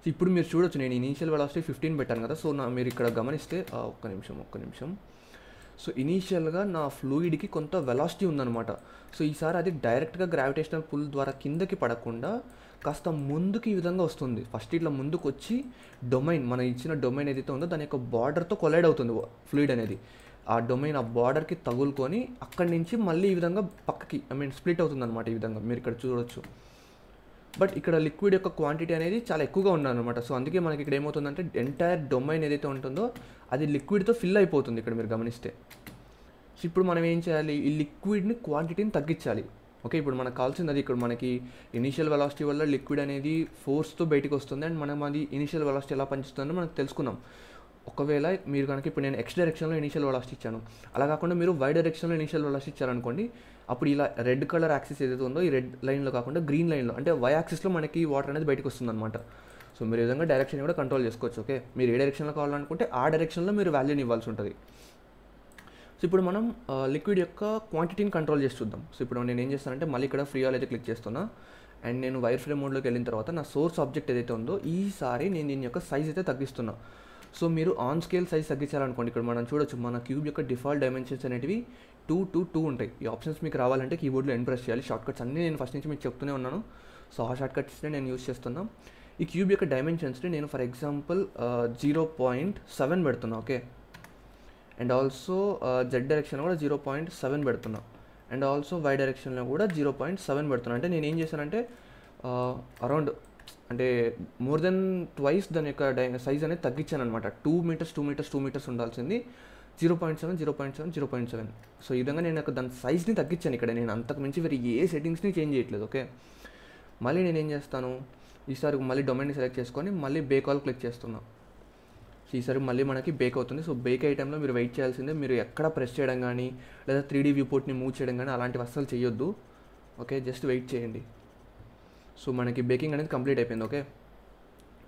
సో ఇప్పుడు మీరు చూడొచ్చు నేను ఇనీషియల్ వెలాసిటీ 15 పెట్టాను కదా. సో మీరు ఇక్కడ గమనిస్తే ఒక్క నిమిషం. సో ఇనీషియల్గా నా ఫ్లూయిడ్కి కొంత వెలాసిటీ ఉందన్నమాట. సో ఈసారి అది డైరెక్ట్గా గ్రావిటేషనల్ పుల్ ద్వారా కిందకి పడకుండా కాస్త ముందుకు ఈ విధంగా వస్తుంది. ఫస్ట్ ఇట్లా ముందుకు వచ్చి మన ఇచ్చిన డొమైన్ ఏదైతే ఉందో దాని యొక్క బార్డర్తో కొలైడ్ అవుతుంది ఫ్లూయిడ్ అనేది. ఆ డొమైన్ ఆ బార్డర్కి తగులుకొని అక్కడి నుంచి మళ్ళీ ఈ విధంగా పక్కకి స్ప్లిట్ అవుతుంది అనమాట. ఈ విధంగా మీరు ఇక్కడ చూడొచ్చు. బట్ ఇక్కడ లిక్విడ్ యొక్క క్వాంటిటీ అనేది చాలా ఎక్కువగా ఉందన్నమాట. సో అందుకే మనకి ఇక్కడ ఏమవుతుందంటే ఎంటైర్ డొమైన్ ఏదైతే ఉంటుందో అది లిక్విడ్తో ఫిల్ అయిపోతుంది ఇక్కడ మీరు గమనిస్తే. సో ఇప్పుడు మనం ఏం చేయాలి, ఈ లిక్విడ్ని క్వాంటిటీని తగ్గించాలి. ఓకే, ఇప్పుడు మనకు కావాల్సింది అది. ఇక్కడ మనకి ఇనీషియల్ వెలాసిటీ వల్ల లిక్విడ్ అనేది ఫోర్స్తో బయటికి వస్తుంది, అండ్ మనం అది ఇనీషియల్ వెలాసిటీ ఎలా పనిచేస్తుందో మనకు తెలుసుకున్నాం. ఒకవేళ మీరు కనుక ఇప్పుడు నేను ఎక్స్ డైరెక్షన్లో ఇనీషియల్ వెలాసిటీ ఇచ్చాను, అలా కాకుండా మీరు వై డైరెక్షన్లో ఇనీషియల్ వెలాసిటీ ఇచ్చారనుకోండి, అప్పుడు ఇలా రెడ్ కలర్ యాక్సిస్ ఏదైతే ఉందో ఈ రెడ్ లైన్లో కాకుండా గ్రీన్ లైన్లో అంటే వై యాక్సిస్లో మనకి వాటర్ అనేది బయటకు వస్తుంది అనమాట. సో మీరు ఈ విధంగా డైరెక్షన్ కూడా కంట్రోల్ చేసుకోవచ్చు. ఓకే, మీరు ఏ డైరెక్షన్లో కావాలనుకుంటే ఆ డైరెక్షన్లో మీరు వాల్యూని ఇవ్వాల్సి ఉంటుంది. సో ఇప్పుడు మనం లిక్విడ్ యొక్క క్వాంటిటీని కంట్రోల్ చేసి చూద్దాం. సో ఇప్పుడు నేను ఏం చేస్తానంటే మళ్ళీ ఇక్కడ ఫ్రీ ఆల్ అయితే క్లిక్ చేస్తున్నా, అండ్ నేను వైర్ ఫ్రేమ్ మోడ్లోకి వెళ్ళిన తర్వాత నా సోర్స్ ఆబ్జెక్ట్ ఏదైతే ఉందో ఈసారి నేను దీని యొక్క సైజ్ అయితే తగ్గిస్తున్నా. సో మీరు ఆన్ స్కేల్ సైజ్ తగ్గించాలనుకోండి, ఇక్కడ మనం చూడొచ్చు మన క్యూబ్ యొక్క డిఫాల్ట్ డైమెన్షన్స్ అనేటివి 2 to 2 ఉంటాయి. ఈ ఆప్షన్స్ మీకు రావాలంటే కీబోర్డ్లో ప్రెస్ చేయాలి. షార్ట్కట్స్ అన్నీ నేను ఫస్ట్ నుంచి మీకు చెప్తూనే ఉన్నాను. సో ఆ షార్ట్కట్స్ని నేను యూస్ చేస్తున్నాను. ఈ క్యూబ్ యొక్క డైమెన్షన్స్ని నేను ఫర్ ఎగ్జాంపుల్ 0.7 పెడుతున్నా. ఓకే, అండ్ ఆల్సో జెడ్ డైరెక్షన్లో కూడా 0.7 పెడుతున్నా, అండ్ ఆల్సో వై డైరెక్షన్లో కూడా 0.7 పెడుతున్నా. అంటే నేను ఏం చేశానంటే అరౌండ్ మోర్ దెన్ ట్వైస్ దాని యొక్క సైజ్ అనేది తగ్గించాను అనమాట. 2 మీటర్స్ ఉండాల్సింది 0.7. సో ఈ విధంగా నేను దాని సైజ్ని తగ్గించాను. ఇక్కడ నేను అంతకు మించి వేరే ఏ సెట్టింగ్స్ని చేంజ్ చేయట్లేదు. ఓకే, మళ్ళీ నేను ఏం చేస్తాను, ఈసారి మళ్ళీ డొమైన్ని సెలెక్ట్ చేసుకొని మళ్ళీ బేక్ ఆల్ క్లిక్ చేస్తున్నా. సో ఈసారి మళ్ళీ మనకి బేక్ అవుతుంది. సో బేక్ అయ్యే టైంలో మీరు వెయిట్ చేయాల్సిందే. మీరు ఎక్కడ ప్రెస్ చేయడం కానీ లేదా 3D వ్యూ పోర్ట్ని మూవ్ చేయడం కానీ అలాంటివి అస్సలు చేయొద్దు. ఓకే, జస్ట్ వెయిట్ చేయండి. సో మనకి బేకింగ్ అనేది కంప్లీట్ అయిపోయింది. ఓకే,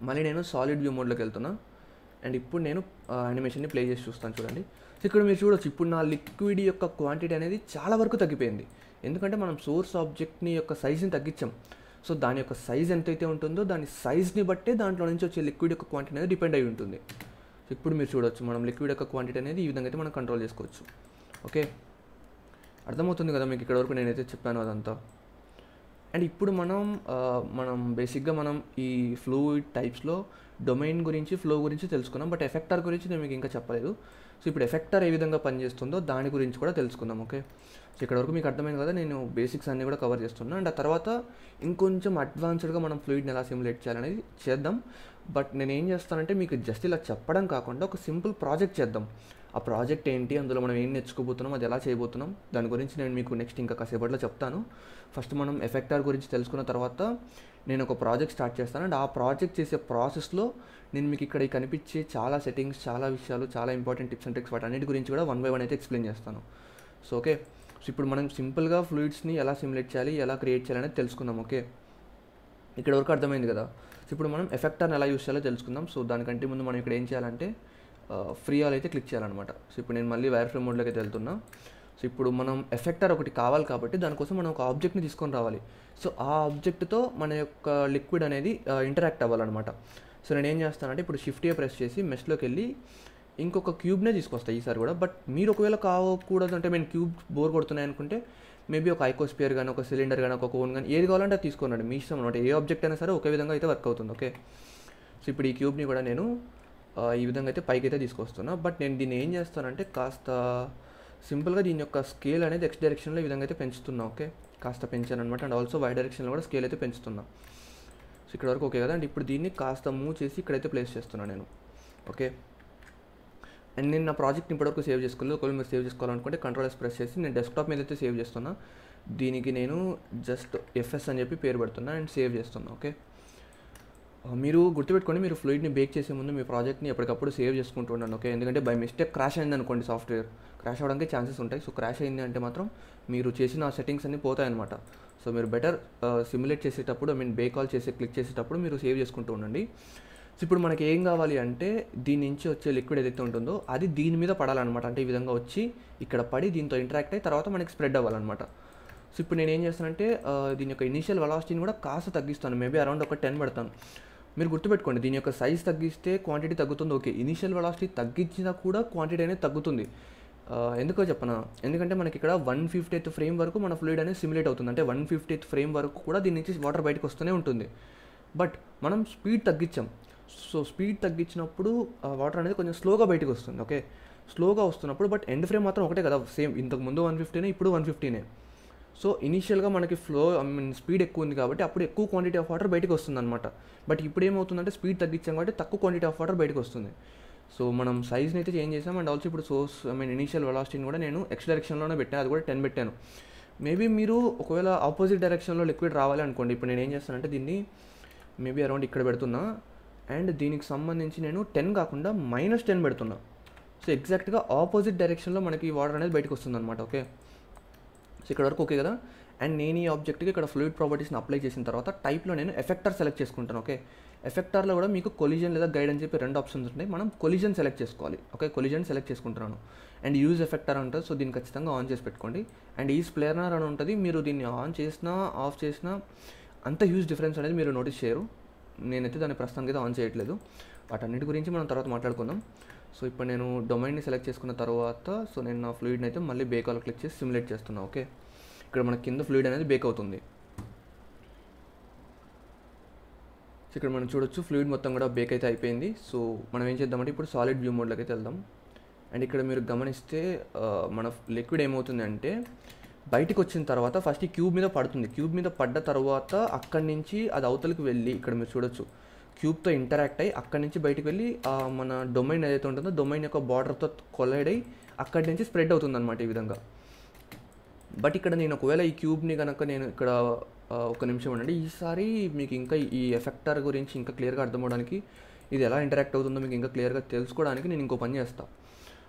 మళ్ళీ నేను సాలిడ్ వ్యూ మోడ్లోకి వెళ్తున్నా, అండ్ ఇప్పుడు నేను యానిమేషన్ని ప్లే చేసి చూస్తాను. చూడండి, సో ఇక్కడ మీరు చూడొచ్చు ఇప్పుడు నా లిక్విడ్ యొక్క క్వాంటిటీ అనేది చాలా వరకు తగ్గిపోయింది. ఎందుకంటే మనం సోర్స్ ఆబ్జెక్ట్ని యొక్క సైజ్ని తగ్గించాం. సో దాని యొక్క సైజ్ ఎంతైతే ఉంటుందో దాని సైజ్ని బట్టే దాంట్లో నుంచి వచ్చే లిక్విడ్ యొక్క క్వాంటిటీ అనేది డిపెండ్ అయి ఉంటుంది. సో ఇప్పుడు మీరు చూడొచ్చు మనం లిక్విడ్ యొక్క క్వాంటిటీ అనేది ఈ విధంగా అయితే మనం కంట్రోల్ చేసుకోవచ్చు. ఓకే, అర్థమవుతుంది కదా మీకు ఇక్కడ వరకు నేనైతే చెప్పాను అదంతా. అండ్ ఇప్పుడు మనం బేసిక్గా ఈ ఫ్లూయిడ్ టైప్స్లో డొమైన్ గురించి ఫ్లో గురించి తెలుసుకున్నాం, బట్ ఎఫెక్టర్ గురించి నేను మీకు ఇంకా చెప్పలేదు. సో ఇప్పుడు ఎఫెక్టర్ ఏ విధంగా పనిచేస్తుందో దాని గురించి కూడా తెలుసుకుందాం. ఓకే, సో ఇక్కడ వరకు మీకు అర్థమైంది కదా, నేను బేసిక్స్ అన్నీ కూడా కవర్ చేస్తున్నాను. అండ్ ఆ తర్వాత ఇంకొంచెం అడ్వాన్స్డ్గా మనం ఫ్లూయిడ్ని ఎలా సిమ్యులేట్ చేయాలనేది చేద్దాం. బట్ నేను ఏం చేస్తానంటే మీకు జస్ట్ ఇలా చెప్పడం కాకుండా ఒక సింపుల్ ప్రాజెక్ట్ చేద్దాం. ఆ ప్రాజెక్ట్ ఏంటి, అందులో మనం ఏం నేర్చుకోబోతున్నాం, అది ఎలా చేయబోతున్నాం, దాని గురించి నేను మీకు నెక్స్ట్ ఇంకా కాసేపట్లో చెప్తాను. ఫస్ట్ మనం ఎఫెక్టర్ గురించి తెలుసుకున్న తర్వాత నేను ఒక ప్రాజెక్ట్ స్టార్ట్ చేస్తాను. అండ్ ఆ ప్రాజెక్ట్ చేసే ప్రాసెస్లో నేను మీకు ఇక్కడ కనిపించే చాలా సెట్టింగ్స్, చాలా విషయాలు, చాలా ఇంపార్టెంట్ టిప్స్ అండ్ ట్రిక్స్ వాటన్నిటి గురించి కూడా 1 by 1 అయితే ఎక్స్ప్లెయిన్ చేస్తాను. సో ఓకే, సో ఇప్పుడు మనం సింపుల్గా ఫ్లూయిడ్స్ని ఎలా సిమ్యులేట్ చేయాలి, ఎలా క్రియేట్ చేయాలి అనేది తెలుసుకుందాం. ఓకే, ఇక్కడ వరకు అర్థమైంది కదా. సో ఇప్పుడు మనం ఎఫెక్టర్ని ఎలా యూస్ చేయాలో తెలుసుకుందాం. సో దానికంటే ముందు మనం ఇక్కడ ఏం చేయాలంటే ఫ్రీ ఆల్ అయితే క్లిక్ చేయాలన్నమాట. సో ఇప్పుడు నేను మళ్ళీ వైర్ ఫ్రేమ్ మోడ్లోకి అయితే వెళ్తున్నా. సో ఇప్పుడు మనం ఎఫెక్టర్ ఒకటి కావాలి కాబట్టి దానికోసం మనం ఒక ఆబ్జెక్ట్ని తీసుకొని రావాలి. సో ఆ ఆబ్జెక్ట్తో మన యొక్క లిక్విడ్ అనేది ఇంటరాక్ట్ అవ్వాలన్నమాట. సో నేను ఏం చేస్తానంటే ఇప్పుడు షిఫ్ట్ ప్రెస్ చేసి మెష్లోకి వెళ్ళి ఇంకొక క్యూబ్నే తీసుకొస్తాను ఈసారి కూడా. బట్ మీరు ఒకవేళ కావకూడదు అంటే మేము క్యూబ్ బోర్ కొడుతున్నాయి అనుకుంటే మేబీ ఒక ఐకోస్పియర్ కానీ, ఒక సిలిండర్ కానీ, ఒక కోన్ కానీ, ఏది కావాలంటే అది తీసుకోనండి, మీ ఇష్టం అనమాట. ఏ ఆబ్జెక్ట్ అయినా సరే ఒకే విధంగా అయితే వర్క్ అవుతుంది. ఓకే, సో ఇప్పుడు ఈ క్యూబ్ని కూడా నేను ఈ విధంగా అయితే పైకి అయితే తీసుకొస్తున్నా. బట్ నేను దీన్ని ఏం చేస్తానంటే కాస్త సింపుల్గా దీని యొక్క స్కేల్ అనేది ఎక్స్ డైరెక్షన్లో ఈ విధంగా అయితే పెంచుతున్నా. ఓకే, కాస్త పెంచాను అనమాట. అండ్ ఆల్సో వై డైరెక్షన్లో కూడా స్కేల్ అయితే పెంచుతున్నా. సో ఇక్కడ వరకు ఓకే కదా. అండ్ ఇప్పుడు దీన్ని కాస్త మూవ్ చేసి ఇక్కడైతే ప్లేస్ చేస్తున్నాను నేను. ఓకే, అండ్ నేను నా ప్రాజెక్ట్ని ఇప్పటివరకు సేవ్ చేసుకోలేదు. ఒకవేళ మీరు సేవ్ చేసుకోవాలనుకుంటే కంట్రోల్ ఎస్ ప్రెస్ చేసి నేను డెస్క్టాప్ మీద అయితే సేవ్ చేస్తున్నా. దీనికి నేను జస్ట్ ఎఫ్ఎస్ అని చెప్పి పేరు పెడుతున్నా అండ్ సేవ్ చేస్తున్నా. ఓకే, మీరు గుర్తుపెట్టుకోండి, మీరు ఫ్లూయిడ్ని బేక్ చేసే ముందు మీ ప్రాజెక్ట్ని ఎప్పటికప్పుడు సేవ్ చేసుకుంటూ ఉండండి. ఓకే, ఎందుకంటే బై మిస్టేక్ క్రాష్ అయింది అనుకోండి, సాఫ్ట్వేర్ క్రాష్ అవ్వడానికి ఛాన్సెస్ ఉంటాయి. సో క్రాష్ అయింది అంటే మాత్రం మీరు చేసిన సెట్టింగ్స్ అన్నీ పోతాయన్నమాట. సో మీరు బెటర్ సిమ్యులేట్ చేసేటప్పుడు, బేక్ ఆల్ క్లిక్ చేసేటప్పుడు మీరు సేవ్ చేసుకుంటూ ఉండండి. సో ఇప్పుడు మనకి ఏం కావాలి అంటే దీని నుంచి వచ్చే లిక్విడ్ ఏదైతే ఉంటుందో అది దీని మీద పడాలన్నమాట. అంటే ఈ విధంగా వచ్చి ఇక్కడ పడి దీంతో ఇంటరాక్ట్ అయ్యి తర్వాత మనకి స్ప్రెడ్ అవ్వాలన్నమాట. సో ఇప్పుడు నేను ఏం చేస్తానంటే దీని యొక్క ఇనీషియల్ వెలాసిటీని కూడా కాస్త తగ్గిస్తాను. మేబీ అరౌండ్ ఒక 10 పెడతాను. మీరు గుర్తుపెట్టుకోండి, దీని యొక్క సైజ్ తగ్గిస్తే క్వాంటిటీ తగ్గుతుంది. ఓకే, ఇనీషియల్ వెలాసిటీ తగ్గించినా కూడా క్వాంటిటీ అనేది తగ్గుతుంది. ఎందుకో చెప్పనా, ఎందుకంటే మనకి ఇక్కడ 150th ఫ్రేమ్ వరకు మన ఫ్లూయిడ్ అనేది సిమ్యులేట్ అవుతుంది. అంటే 150th ఫ్రేమ్ వరకు కూడా దీని నుంచి వాటర్ బయటకు వస్తూనే ఉంటుంది. బట్ మనం స్పీడ్ తగ్గించాం. సో స్పీడ్ తగ్గించినప్పుడు వాటర్ అనేది కొంచెం స్లోగా బయటకు వస్తుంది. ఓకే, స్లోగా వస్తున్నప్పుడు బట్ ఎండ్ ఫ్రేమ్ మాత్రం ఒకటే కదా, సేమ్ ఇంతకు ముందు 150నే, ఇప్పుడు 150నే. సో ఇనీషియల్గా మనకి స్పీడ్ ఎక్కువ ఉంది కాబట్టి అప్పుడు ఎక్కువ క్వాంటిటీ ఆఫ్ వాటర్ బయటకు వస్తుంది అనమాట. బట్ ఇప్పుడు ఏమవుతుందంటే స్పీడ్ తగ్గించాం కాబట్టి తక్కువ క్వాంటిటీ ఆఫ్ వాటర్ బయటకు వస్తుంది. సో మనం సైజ్ని అయితే చేంజ్ చేసాం. అండ్ ఆల్సో ఇప్పుడు ఇనీషియల్ వెలాసిటీని కూడా నేను ఎక్స్ డైరెక్షన్లోనే పెట్టాను, అది కూడా 10 పెట్టాను. మేబీ మీరు ఒకవేళ ఆపోజిట్ డైరెక్షన్లో లిక్విడ్ రావాలి అనుకోండి. ఇప్పుడు నేను ఏం చేస్తానంటే దీన్ని మేబీ అరౌండ్ ఇక్కడ పెడుతున్నా అండ్ దీనికి సంబంధించి నేను 10 కాకుండా -10 పెడుతున్నా. సో ఎగ్జాక్ట్గా ఆపోజిట్ డైరెక్షన్లో మనకి వాటర్ అనేది బయటకు వస్తుంది అనమాట. ఓకే, సో ఇక్కడ వరకు ఓకే కదా. అండ్ నేను ఈ ఆబ్జెక్ట్కి ఇక్కడ ఫ్లూయిడ్ ప్రాపర్టీస్ని అప్లై చేసిన తర్వాత టైప్లో నేను ఎఫెక్టర్ సెలెక్ట్ చేసుకుంటాను. ఓకే, ఎఫెక్టర్లో కూడా మీకు కొలిజన్ లేదా గైడ్ అని చెప్పి 2 ఆప్షన్స్ ఉంటాయి. మనం కొలిజన్ సెలెక్ట్ చేసుకోవాలి. ఓకే, కొలిజన్ సెలెక్ట్ చేసుకుంటున్నాను. అండ్ యూజ్ ఎఫెక్టర్ ఉంటుంది. సో దీన్ని ఖచ్చితంగా ఆన్ చేసి పెట్టుకోండి. అండ్ ఈ ప్లేనర్ అని ఉంటుంది, మీరు దీన్ని ఆన్ చేసినా ఆఫ్ చేసినా అంత హ్యూజ్ డిఫరెన్స్ అనేది మీరు నోటీస్ చేయరు. నేనైతే దాన్ని ప్రస్తుతానికి అయితే ఆన్ చేయట్లేదు. వాటన్నిటి గురించి మనం తర్వాత మాట్లాడుకుందాం. సో ఇప్పుడు నేను డొమైన్ని సెలెక్ట్ చేసుకున్న తర్వాత సో నేను నా ఫ్లూయిడ్ని అయితే మళ్ళీ బేక్ ఆల్ క్లిక్ చేసి సిమ్యులేట్ చేస్తున్నాను. ఓకే, ఇక్కడ మన కింద ఫ్లూయిడ్ అనేది బేక్ అవుతుంది. సో ఇక్కడ మనం చూడొచ్చు ఫ్లూయిడ్ మొత్తం కూడా బేక్ అయితే అయిపోయింది. సో మనం ఏం చేద్దామంటే ఇప్పుడు సాలిడ్ వ్యూ మోడ్లోకి అయితే వెళ్దాం. అండ్ ఇక్కడ మీరు గమనిస్తే మన లిక్విడ్ ఏమవుతుంది అంటే బయటకు వచ్చిన తర్వాత ఫస్ట్ ఈ క్యూబ్ మీద పడుతుంది. క్యూబ్ మీద పడ్డ తర్వాత అక్కడి నుంచి అది అవతలికి వెళ్ళి ఇక్కడ మీరు చూడొచ్చు క్యూబ్తో ఇంటరాక్ట్ అయ్యి అక్కడి నుంచి బయటకు వెళ్ళి మన డొమైన్ ఏదైతే ఉంటుందో డొమైన్ యొక్క బార్డర్తో కొలైడ్ అయ్యి అక్కడి నుంచి స్ప్రెడ్ అవుతుంది అనమాట ఈ విధంగా. బట్ ఇక్కడ నేను ఒకవేళ ఈ క్యూబ్ని కనుక నేను ఇక్కడ ఒక నిమిషం ఉండండి, ఈసారి మీకు ఇంకా ఈ ఎఫెక్టర్ గురించి ఇంకా క్లియర్గా అర్థమవడానికి ఇది ఎలా ఇంటరాక్ట్ అవుతుందో మీకు ఇంకా క్లియర్గా తెలుసుకోవడానికి నేను ఇంకో పని చేస్తాను.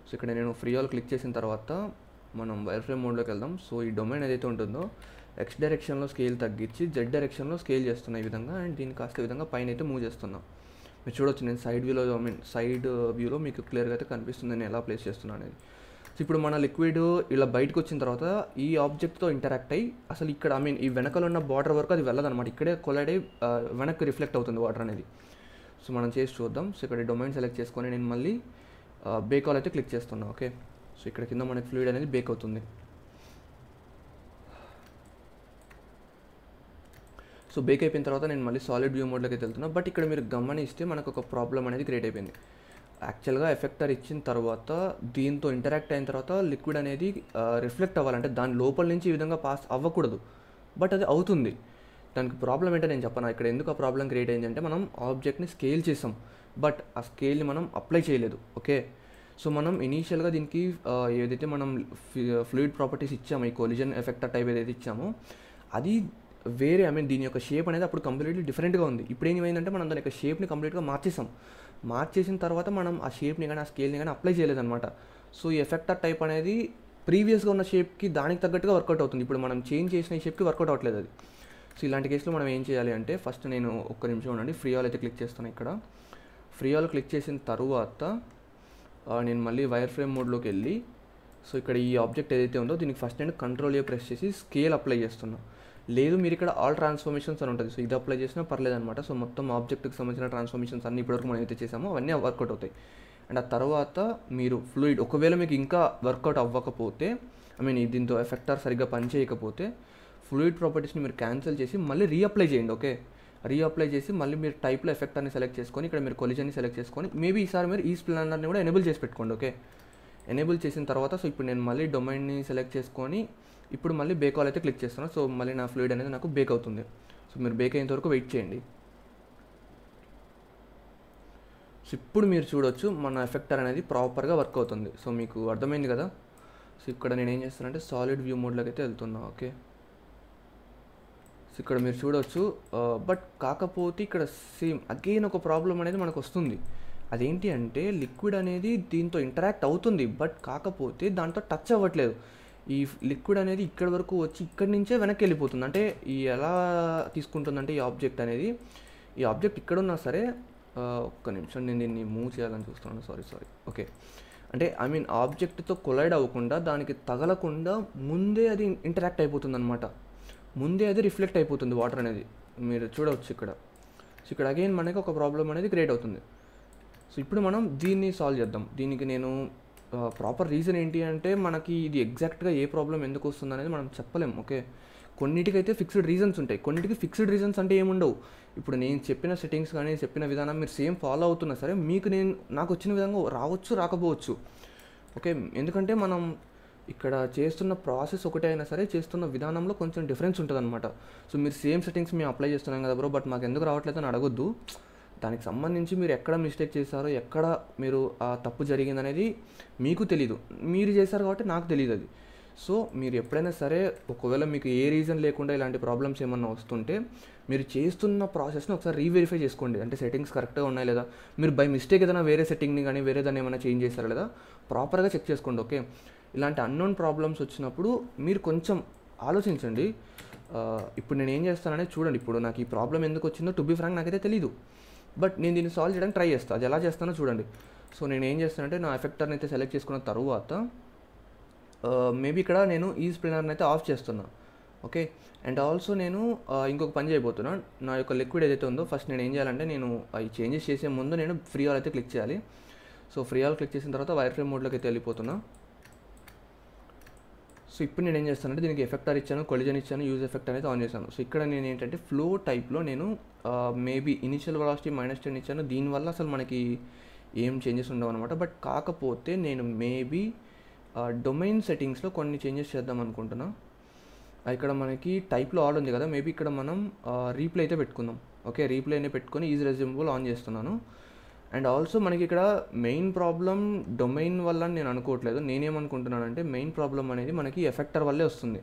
సో ఇక్కడ నేను ఫ్రీ ఆల్ క్లిక్ చేసిన తర్వాత మనం వైర్ ఫ్రేమ్ మోడ్లోకి వెళ్దాం. సో ఈ డొమైన్ ఏదైతే ఉంటుందో ఎక్స్ డైరెక్షన్లో స్కేల్ తగ్గించి జెడ్ డైరెక్షన్లో స్కేల్ చేస్తున్నా ఈ విధంగా. అండ్ దీన్ని కాస్త ఈ విధంగా పైన అయితే మూవ్ చేస్తున్నా. మీరు చూడొచ్చు నేను సైడ్ వ్యూలో మీకు క్లియర్గా అయితే కనిపిస్తుంది నేను ఎలా ప్లేస్ చేస్తున్నాను అనేది. సో ఇప్పుడు మన లిక్విడ్ ఇలా బయటకు వచ్చిన తర్వాత ఈ ఆబ్జెక్ట్తో ఇంటరాక్ట్ అయ్యి అసలు ఇక్కడ ఈ వెనకలో ఉన్న బార్డర్ వరకు అది వెళ్ళదన్నమాట. ఇక్కడే కొలైడ్ అయ్యి వెనక్కి రిఫ్లెక్ట్ అవుతుంది వాటర్ అనేది. సో మనం చేసి చూద్దాం. సో ఇక్కడ డొమైన్ సెలెక్ట్ చేసుకొని నేను మళ్ళీ బేక్ ఆల్ అయితే క్లిక్ చేస్తున్నా. ఓకే, సో ఇక్కడ కింద మనకి ఫ్లూయిడ్ అనేది బేక్ అవుతుంది. సో బేక్ అయిపోయిన తర్వాత నేను మళ్ళీ సాలిడ్ వ్యూ మోడ్లోకి వెళ్తున్నా. బట్ ఇక్కడ మీరు గమనిస్తే మనకు ఒక ప్రాబ్లం అనేది క్రియేట్ అయిపోయింది. యాక్చువల్గా ఎఫెక్టర్ ఇచ్చిన తర్వాత దీంతో ఇంటరాక్ట్ అయిన తర్వాత లిక్విడ్ అనేది రిఫ్లెక్ట్ అవ్వాలంటే దాని లోపల నుంచి ఈ విధంగా పాస్ అవ్వకూడదు. బట్ అది అవుతుంది. దానికి ప్రాబ్లం ఏంటో నేను చెప్పను. ఇక్కడ ఎందుకు ఆ ప్రాబ్లం క్రియేట్ అయిందంటే మనం ఆబ్జెక్ట్ని స్కేల్ చేసాం, బట్ ఆ స్కేల్ని మనం అప్లై చేయలేదు. ఓకే, సో మనం ఇనీషియల్గా దీనికి ఏదైతే మనం ఫ్లూయిడ్ ప్రాపర్టీస్ ఇచ్చామో, ఈ కొలిజన్ ఎఫెక్టర్ టైప్ ఏదైతే ఇచ్చామో అది వేరే, దీని యొక్క షేప్ అనేది అప్పుడు కంప్లీట్లీ డిఫరెంట్గా ఉంది. ఇప్పుడు ఏమైందంటే మనం దాని యొక్క షేప్ని కంప్లీట్గా మార్చేసిన తర్వాత మనం ఆ షేప్ని కానీ ఆ స్కేల్ని కానీ అప్లై చేయలేదన్నమాట. సో ఈ ఎఫెక్టర్ టైప్ అనేది ప్రీవియస్గా ఉన్న షేప్కి దానికి తగ్గట్టుగా వర్కౌట్ అవుతుంది. ఇప్పుడు మనం చేంజ్ చేసిన ఈ షేప్కి వర్కౌట్ అవ్వట్లేదు అది. సో ఇలాంటి కేసులో మనం ఏం చేయాలి అంటే, ఫస్ట్ నేను ఒక్క నిమిషం ఉండండి, ఫ్రీ ఆల్ అయితే క్లిక్ చేస్తాను. ఇక్కడ ఫ్రీ ఆల్ క్లిక్ చేసిన తర్వాత నేను మళ్ళీ వైర్ ఫ్రేమ్ మోడ్లోకి వెళ్ళి, సో ఇక్కడ ఈ ఆబ్జెక్ట్ ఏదైతే ఉందో దీనికి ఫస్ట్ నేను కంట్రోల్ ప్రెస్ చేసి స్కేల్ అప్లై చేస్తున్నా. లేదు మీరు ఇక్కడ ఆల్ ట్రాన్స్ఫర్మేషన్స్ అని ఉంటుంది, సో ఇది అప్లై చేసినా పర్లేదన్నమాట. సో మొత్తం ఆబ్జెక్ట్కి సంబంధించిన ట్రాన్స్ఫర్మేషన్స్ అన్ని ఇప్పటివరకు మనం అయితే చేసామో అవన్నీ వర్కౌట్ అవుతాయి. అండ్ ఆ తర్వాత మీరు ఫ్లూయిడ్ ఒకవేళ మీకు ఇంకా వర్కౌట్ అవ్వకపోతే, దీంతో ఎఫెక్టర్ సరిగ్గా పనిచేయకపోతే ఫ్లూయిడ్ ప్రాపర్టీస్ని మీరు క్యాన్సిల్ చేసి మళ్ళీ రీఅప్లై చేయండి. ఓకే, రీఅప్లై చేసి మళ్ళీ మీరు టైప్లో ఎఫెక్టర్ని సెలెక్ట్ చేసుకొని ఇక్కడ మీరు కొలిజన్ని సెలెక్ట్ చేసుకొని మేబీ ఈసారి మీరు ఈ స్ప్లానర్ని కూడా ఎనేబుల్ చేసి పెట్టుకోండి. ఓకే, ఎనేబుల్ చేసిన తర్వాత సో ఇప్పుడు నేను మళ్ళీ డొమైన్ని సెలెక్ట్ చేసుకొని ఇప్పుడు మళ్ళీ బేక్ ఆల్ అయితే క్లిక్ చేస్తున్నాను. సో మళ్ళీ నా ఫ్లూయిడ్ అనేది నాకు బేక్ అవుతుంది. సో మీరు బేక్ అయ్యేంత వరకు వెయిట్ చేయండి. సో ఇప్పుడు మీరు చూడొచ్చు మన ఎఫెక్టర్ అనేది ప్రాపర్గా వర్క్ అవుతుంది. సో మీకు అర్థమైంది కదా. సో ఇక్కడ నేను ఏం చేస్తానంటే సాలిడ్ వ్యూ మోడ్లోకి అయితే వెళ్తున్నా. ఓకే, సో ఇక్కడ మీరు చూడవచ్చు, బట్ కాకపోతే ఇక్కడ సేమ్ అగైన్ ఒక ప్రాబ్లం అనేది మనకు వస్తుంది. అదేంటి అంటే లిక్విడ్ అనేది దీంతో ఇంటరాక్ట్ అవుతుంది, బట్ కాకపోతే దాంతో టచ్ అవ్వట్లేదు. ఈ లిక్విడ్ అనేది ఇక్కడి వరకు వచ్చి ఇక్కడి నుంచే వెనక్కి వెళ్ళిపోతుంది. అంటే ఈ ఎలా తీసుకుంటుందంటే ఈ ఆబ్జెక్ట్ ఇక్కడ ఉన్నా సరే, ఒక్క నిమిషం నేను దీన్ని మూవ్ చేయాలని చూస్తున్నాను. సారీ ఓకే, అంటే ఆబ్జెక్ట్తో కొలైడ్ అవ్వకుండా దానికి తగలకుండా ముందే అది ఇంటరాక్ట్ అయిపోతుంది అనమాట. ముందే అది రిఫ్లెక్ట్ అయిపోతుంది వాటర్ అనేది, మీరు చూడవచ్చు ఇక్కడ. సో ఇక్కడ అగైన్ మనకి ఒక ప్రాబ్లం అనేది క్రియేట్ అవుతుంది. సో ఇప్పుడు మనం దీన్ని సాల్వ్ చేద్దాం. దీనికి నేను ప్రాపర్ రీజన్ ఏంటి అంటే మనకి ఇది ఎగ్జాక్ట్గా ఏ ప్రాబ్లం ఎందుకు వస్తుంది అనేది మనం చెప్పలేం. ఓకే, కొన్నిటికైతే ఫిక్స్డ్ రీజన్స్ ఉంటాయి, కొన్నిటికి ఫిక్స్డ్ రీజన్స్ అంటే ఏముండవు. ఇప్పుడు నేను చెప్పిన సెట్టింగ్స్ కానీ చెప్పిన విధానం మీరు సేమ్ ఫాలో అవుతున్నా సరే మీకు నాకు వచ్చిన విధంగా రావచ్చు రాకపోవచ్చు. ఓకే, ఎందుకంటే మనం ఇక్కడ చేస్తున్న ప్రాసెస్ ఒకటే అయినా సరే చేస్తున్న విధానంలో కొంచెం డిఫరెన్స్ ఉంటుంది అనమాట. సో మీరు సేమ్ సెట్టింగ్స్ మేము అప్లై చేస్తున్నాం కదా బ్రో, బట్ మాకు ఎందుకు రావట్లేదు అని అడగొద్దు. దానికి సంబంధించి మీరు ఎక్కడ మిస్టేక్ చేశారో, ఎక్కడ మీరు ఆ తప్పు జరిగిందనేది మీకు తెలీదు, మీరు చేశారు కాబట్టి నాకు తెలియదు అది. సో మీరు ఎప్పుడైనా సరే ఒకవేళ మీకు ఏ రీజన్ లేకుండా ఇలాంటి ప్రాబ్లమ్స్ ఏమన్నా వస్తుంటే మీరు చేస్తున్న ప్రాసెస్ని ఒకసారి రీవెరిఫై చేసుకోండి. అంటే సెట్టింగ్స్ కరెక్ట్గా ఉన్నాయి లేదా, మీరు బై మిస్టేక్ ఏదైనా వేరే సెట్టింగ్ని కానీ వేరే దాన్ని ఏమైనా చేంజ్ చేశారా లేదా ప్రాపర్గా చెక్ చేసుకోండి. ఓకే, ఇలాంటి అన్నోన్ ప్రాబ్లమ్స్ వచ్చినప్పుడు మీరు కొంచెం ఆలోచించండి. ఇప్పుడు నేను ఏం చేస్తాననేది చూడండి. ఇప్పుడు నాకు ఈ ప్రాబ్లం ఎందుకు వచ్చిందో టు బీ ఫ్రాంక్ నాకైతే తెలీదు, బట్ నేను దీన్ని సాల్వ్ చేయడానికి ట్రై చేస్తాను. అది ఎలా చేస్తానో చూడండి. సో నేను ఏం చేస్తానంటే నా ఎఫెక్టర్ని అయితే సెలెక్ట్ చేసుకున్న తర్వాత మేబీ ఇక్కడ నేను ఈ స్ప్లిన్నర్ని అయితే ఆఫ్ చేస్తున్నా. ఓకే, అండ్ ఆల్సో నేను ఇంకొక పని చేయబోతున్నా. నా యొక్క లిక్విడ్ ఏదైతే ఉందో ఫస్ట్ నేను ఏం చేయాలంటే నేను అవి చేంజెస్ చేసే ముందు నేను ఫ్రీ ఆల్ అయితే క్లిక్ చేయాలి. సో ఫ్రీ ఆల్ క్లిక్ చేసిన తర్వాత వైర్ ఫ్రేమ్ మోడ్లోకి అయితే వెళ్ళిపోతున్నా. సో ఇప్పుడు నేను ఏం చేస్తానంటే దీనికి ఎఫెక్టర్ ఇచ్చాను, కొలిజన్ ఇచ్చాను, యూజ్ ఎఫెక్ట్ అనేది ఆన్ చేశాను. సో ఇక్కడ నేను ఏంటంటే ఫ్లో టైప్లో నేను మేబీ ఇనిషియల్ వెలాసిటీ -10 ఇచ్చాను. దీనివల్ల అసలు మనకి ఏం చేంజెస్ ఉండవు అనమాట. బట్ కాకపోతే నేను మేబీ డొమైన్ సెట్టింగ్స్లో కొన్ని చేంజెస్ చేద్దాం అనుకుంటున్నా. ఇక్కడ మనకి టైప్లో ఆల్ ఉంది కదా, మేబీ ఇక్కడ మనం రీప్లే అయితే పెట్టుకుందాం. ఓకే, రీప్లేనే పెట్టుకొని ఈజ్ రెజ్యూమబుల్ ఆన్ చేస్తున్నాను. అండ్ ఆల్సో మనకి ఇక్కడ మెయిన్ ప్రాబ్లం డొమైన్ వల్ల నేను అనుకోవట్లేదు. నేనేమనుకుంటున్నానంటే మెయిన్ ప్రాబ్లం అనేది మనకి ఎఫెక్టర్ వల్లే వస్తుంది.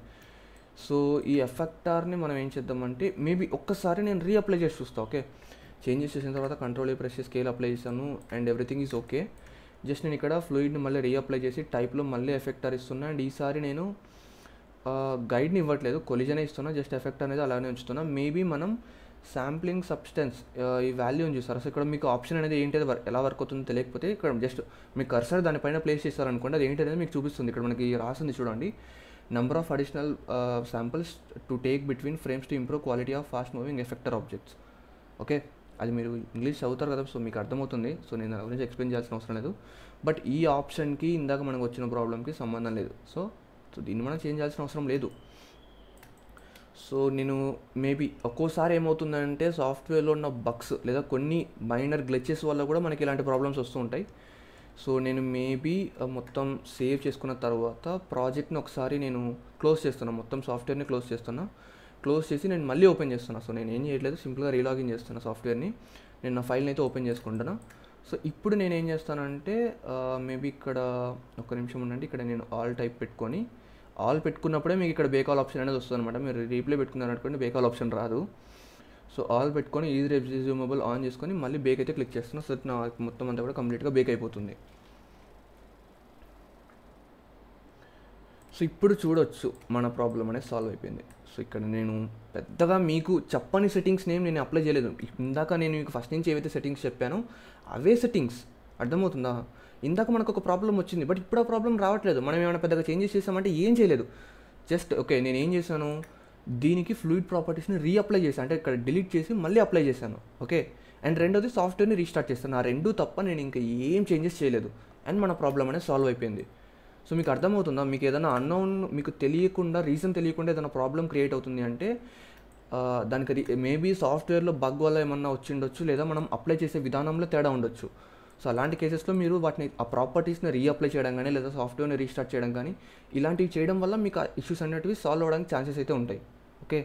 సో ఈ ఎఫెక్టర్ని మనం ఏం చేద్దామంటే మేబీ ఒక్కసారి నేను రీఅప్లై చేసి చూస్తాను. ఓకే, చేంజెస్ చేసిన తర్వాత కంట్రోల్ ప్రెస్ చేసి స్కేల్ అప్లై చేశాను and everything is okay. Just నేను ఇక్కడ ఫ్లూయిడ్ని మళ్ళీ రీఅప్లై చేసి టైప్లో మళ్ళీ ఎఫెక్టర్ ఇస్తున్నా. అండ్ ఈసారి నేను గైడ్ని ఇవ్వట్లేదు, కొలిజనే ఇస్తున్నా. జస్ట్ ఎఫెక్ట్ అనేది అలానే ఉంచుతున్నా. మేబీ మనం శాంప్లింగ్ సబ్స్టెన్స్ ఈ వాల్యూని చూస్తారు. సో ఇక్కడ మీకు ఆప్షన్ అనేది ఏంటి ఎలా వర్క్ అవుతుందో తెలియకపోతే ఇక్కడ జస్ట్ మీ కర్సర్ దానిపైన ప్లేస్ చేస్తారనుకోండి, అది ఏంటి అనేది మీకు చూపిస్తుంది. ఇక్కడ మనకి రాసింది చూడండి, number of additional samples to take between frames to improve quality of fast moving effector objects. Okay, అది మీరు ఇంగ్లీష్ చదువుతారు కదా, సో మీకు అర్థమవుతుంది. సో నేను దాని గురించి ఎక్స్ప్లెయిన్ చేయాల్సిన అవసరం లేదు. బట్ ఈ ఆప్షన్కి ఇందాక మనకు వచ్చిన ప్రాబ్లమ్కి సంబంధం లేదు. సో దీన్ని మనం చేంజ్ చేయాల్సిన అవసరం లేదు. సో నేను మేబీ ఒక్కోసారి ఏమవుతుందంటే సాఫ్ట్వేర్లో ఉన్న బగ్స్ లేదా కొన్ని మైనర్ గ్లిచెస్ వల్ల కూడా మనకి ఇలాంటి ప్రాబ్లమ్స్ వస్తూ ఉంటాయి. సో నేను మేబీ మొత్తం సేవ్ చేసుకున్న తర్వాత ప్రాజెక్ట్ని ఒకసారి నేను క్లోజ్ చేస్తున్నాను, మొత్తం సాఫ్ట్వేర్ని క్లోజ్ చేస్తున్నా. క్లోజ్ చేసి నేను మళ్ళీ ఓపెన్ చేస్తున్నా. సో నేను ఏం చేయట్లేదు, సింపుల్గా రీలాగిన్ చేస్తున్నా సాఫ్ట్వేర్ని. నేను నా ఫైల్ని అయితే ఓపెన్ చేసుకుంటాను. సో ఇప్పుడు నేను ఏం చేస్తానంటే మేబీ ఇక్కడ ఒక నిమిషం ఉండండి. ఇక్కడ నేను ఆల్ టైప్ పెట్టుకొని ఆల్ పెట్టుకున్నప్పుడే మీకు ఇక్కడ బేక్ ఆల్ ఆప్షన్ అనేది వస్తుంది అనమాట. మీరు రీప్లే పెట్టుకున్నారు అనుకోండి బేక్ ఆల్ ఆప్షన్ రాదు. సో ఆల్ పెట్టుకొని ఈజీ రెజ్యూమబుల్ ఆన్ చేసుకొని మళ్ళీ బేక్ అయితే క్లిక్ చేస్తున్నా. సో నా మొత్తం అంతా కూడా కంప్లీట్గా బేక్ అయిపోతుంది. సో ఇప్పుడు చూడొచ్చు మన ప్రాబ్లం అనేది సాల్వ్ అయిపోయింది. సో ఇక్కడ నేను పెద్దగా మీకు చెప్పని సెట్టింగ్స్ నేమ్ నేను అప్లై చేయలేదు. ఇందాక నేను మీకు ఫస్ట్ నుంచి ఏవైతే సెట్టింగ్స్ చెప్పానో అవే సెట్టింగ్స్, అర్థమవుతుందా? ఇందాక మనకు ఒక ప్రాబ్లం వచ్చింది, బట్ ఇప్పుడు ఆ ప్రాబ్లం రావట్లేదు. మనం ఏమైనా పెద్దగా చేంజెస్ చేసామంటే ఏం చేయలేదు. జస్ట్ ఓకే నేను ఏం చేశాను, దీనికి ఫ్లూయిడ్ ప్రాపర్టీస్ని రీఅప్లై చేశాను, అంటే ఇక్కడ డిలీట్ చేసి మళ్ళీ అప్లై చేశాను. ఓకే, అండ్ రెండోది సాఫ్ట్వేర్ని రీస్టార్ట్ చేస్తాను. ఆ రెండు తప్ప నేను ఇంకా ఏం చేంజెస్ చేయలేదు. అండ్ మన ప్రాబ్లం అనేది సాల్వ్ అయిపోయింది. సో మీకు అర్థమవుతుందా? మీకు ఏదైనా అన్నోన్, మీకు తెలియకుండా, రీజన్ తెలియకుండా ఏదైనా ప్రాబ్లం క్రియేట్ అవుతుంది అంటే దానికి మేబీ సాఫ్ట్వేర్లో బగ్ వల్ల ఏమన్నా వచ్చిండొచ్చు, లేదా మనం అప్లై చేసే విధానంలో తేడా ఉండొచ్చు. సో అలాంటి కేసెస్లో మీరు వాటిని ఆ ప్రాపర్టీస్ని రీఅప్లై చేయడం కానీ, లేదా సాఫ్ట్వేర్ని రీస్టార్ట్ చేయడం కానీ, ఇలాంటివి చేయడం వల్ల మీకు ఆ ఇష్యూస్ అనేటివి సాల్వ్ అవ్వడానికి ఛాన్సెస్ అయితే ఉంటాయి. ఓకే,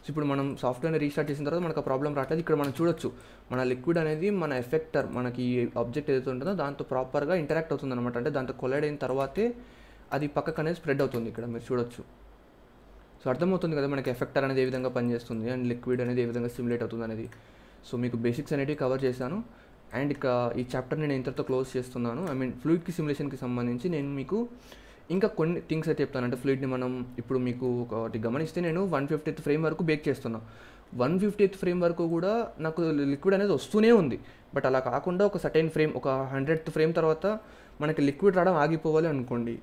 సో ఇప్పుడు మనం సాఫ్ట్వేర్ని రీస్టార్ట్ చేసిన తర్వాత మనకు ఆ ప్రాబ్లం రావట్లేదు. ఇక్కడ మనం చూడొచ్చు మన లిక్విడ్ అనేది మన ఎఫెక్టర్, మనకి ఆబ్జెక్ట్ ఏదైతే ఉంటుందో దాంతో ప్రాపర్గా ఇంటరాక్ట్ అవుతుంది అనమాట. అంటే దాంతో కొలైడ్ అయిన తర్వాతే అది పక్కకు అనేది స్ప్రెడ్ అవుతుంది. ఇక్కడ మీరు చూడొచ్చు. సో అర్థమవుతుంది కదా మనకి ఎఫెక్టర్ అనేది ఏ విధంగా పనిచేస్తుంది అండ్ లిక్విడ్ అనేది ఏ విధంగా సిమ్యులేట్ అవుతుంది అనేది. సో మీకు బేసిక్స్ అనేవి కవర్ చేశాను. అండ్ ఇక ఈ చాప్టర్ని నేను ఇంతటితో క్లోజ్ చేస్తున్నాను. ఐ మీన్ ఫ్లూయిడ్కి సిమ్యులేషన్కి సంబంధించి నేను మీకు ఇంకా కొన్ని థింగ్స్ అయితే చెప్తాను. అంటే ఫ్లూయిడ్ని మనం ఇప్పుడు మీకు ఒకటి గమనిస్తే నేను 150th ఫ్రేమ్ వరకు బేక్ చేస్తున్నాను. 150th ఫ్రేమ్ వరకు కూడా నాకు లిక్విడ్ అనేది వస్తూనే ఉంది. బట్ అలా కాకుండా ఒక సర్టైన్ ఫ్రేమ్, ఒక 100th ఫ్రేమ్ తర్వాత మనకి లిక్విడ్ రావడం ఆగిపోవాలి అనుకోండి,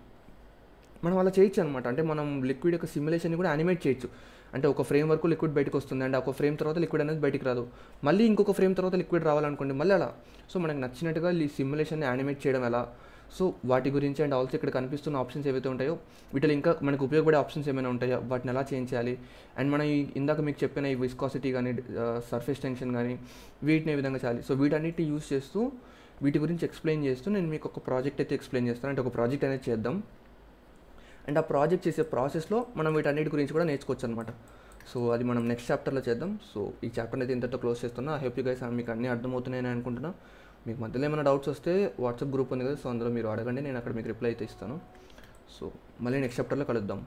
మనం అలా చేయొచ్చు అనమాట. అంటే మనం లిక్విడ్ యొక్క సిమ్యులేషన్ని కూడా యానిమేట్ చేయొచ్చు. అంటే ఒక ఫ్రేమ్ వరకు లిక్విడ్ బయటకు వస్తుంది అండ్ ఒక ఫ్రేమ్ తర్వాత లిక్విడ్ అనేది బయటికి రాదు. మళ్ళీ ఇంకొక ఫ్రేమ్ తర్వాత లిక్విడ్ రావాలనుకోండి, మళ్ళీ అలా. సో మనకు నచ్చినట్టుగా ఈ సిమ్యులేషన్ని యానిమేట్ చేయడం ఎలా, సో వాటి గురించి అండ్ ఆల్సో ఇక్కడ కనిపిస్తున్న ఆప్షన్స్ ఏవైతే ఉంటాయో వీటిలో ఇంకా మనకు ఉపయోగపడే ఆప్షన్స్ ఏమైనా ఉంటాయో వాటిని ఎలా చేంజ్ చేయాలి, అండ్ మనం ఇందాక మీకు చెప్పిన ఈ విస్కాసిటీ కానీ సర్ఫేస్ టెన్షన్ కానీ వీటిని ఏ విధంగా చేయాలి. సో వీటన్నిటిని యూస్ చేస్తూ వీటి గురించి ఎక్స్ప్లెయిన్ చేస్తూ నేను మీకు ఒక ప్రాజెక్ట్ అయితే ఎక్స్ప్లెయిన్ చేస్తాను. అంటే ఒక ప్రాజెక్ట్ అనేది చేద్దాం అండ్ ఆ ప్రాజెక్ట్ చేసే ప్రాసెస్లో మనం వీటన్నిటి గురించి కూడా నేర్చుకోవచ్చు అనమాట. సో అది మనం నెక్స్ట్ చాప్టర్లో చేద్దాం. సో ఈ చాప్టర్ అయితే ఇంతతో క్లోజ్ చేస్తున్నా. ఐ హోప్ యూ గైస్ మీకు అన్నీ అర్థమవుతున్నాయని అనుకుంటున్నా. మీకు మధ్యలో ఏమైనా డౌట్స్ వస్తే వాట్సాప్ గ్రూప్ ఉంది కదా, సో అందులో మీరు అడగండి, నేను అక్కడ మీకు రిప్లై అయితే ఇస్తాను. సో మళ్ళీ నెక్స్ట్ చాప్టర్లో కలుద్దాం.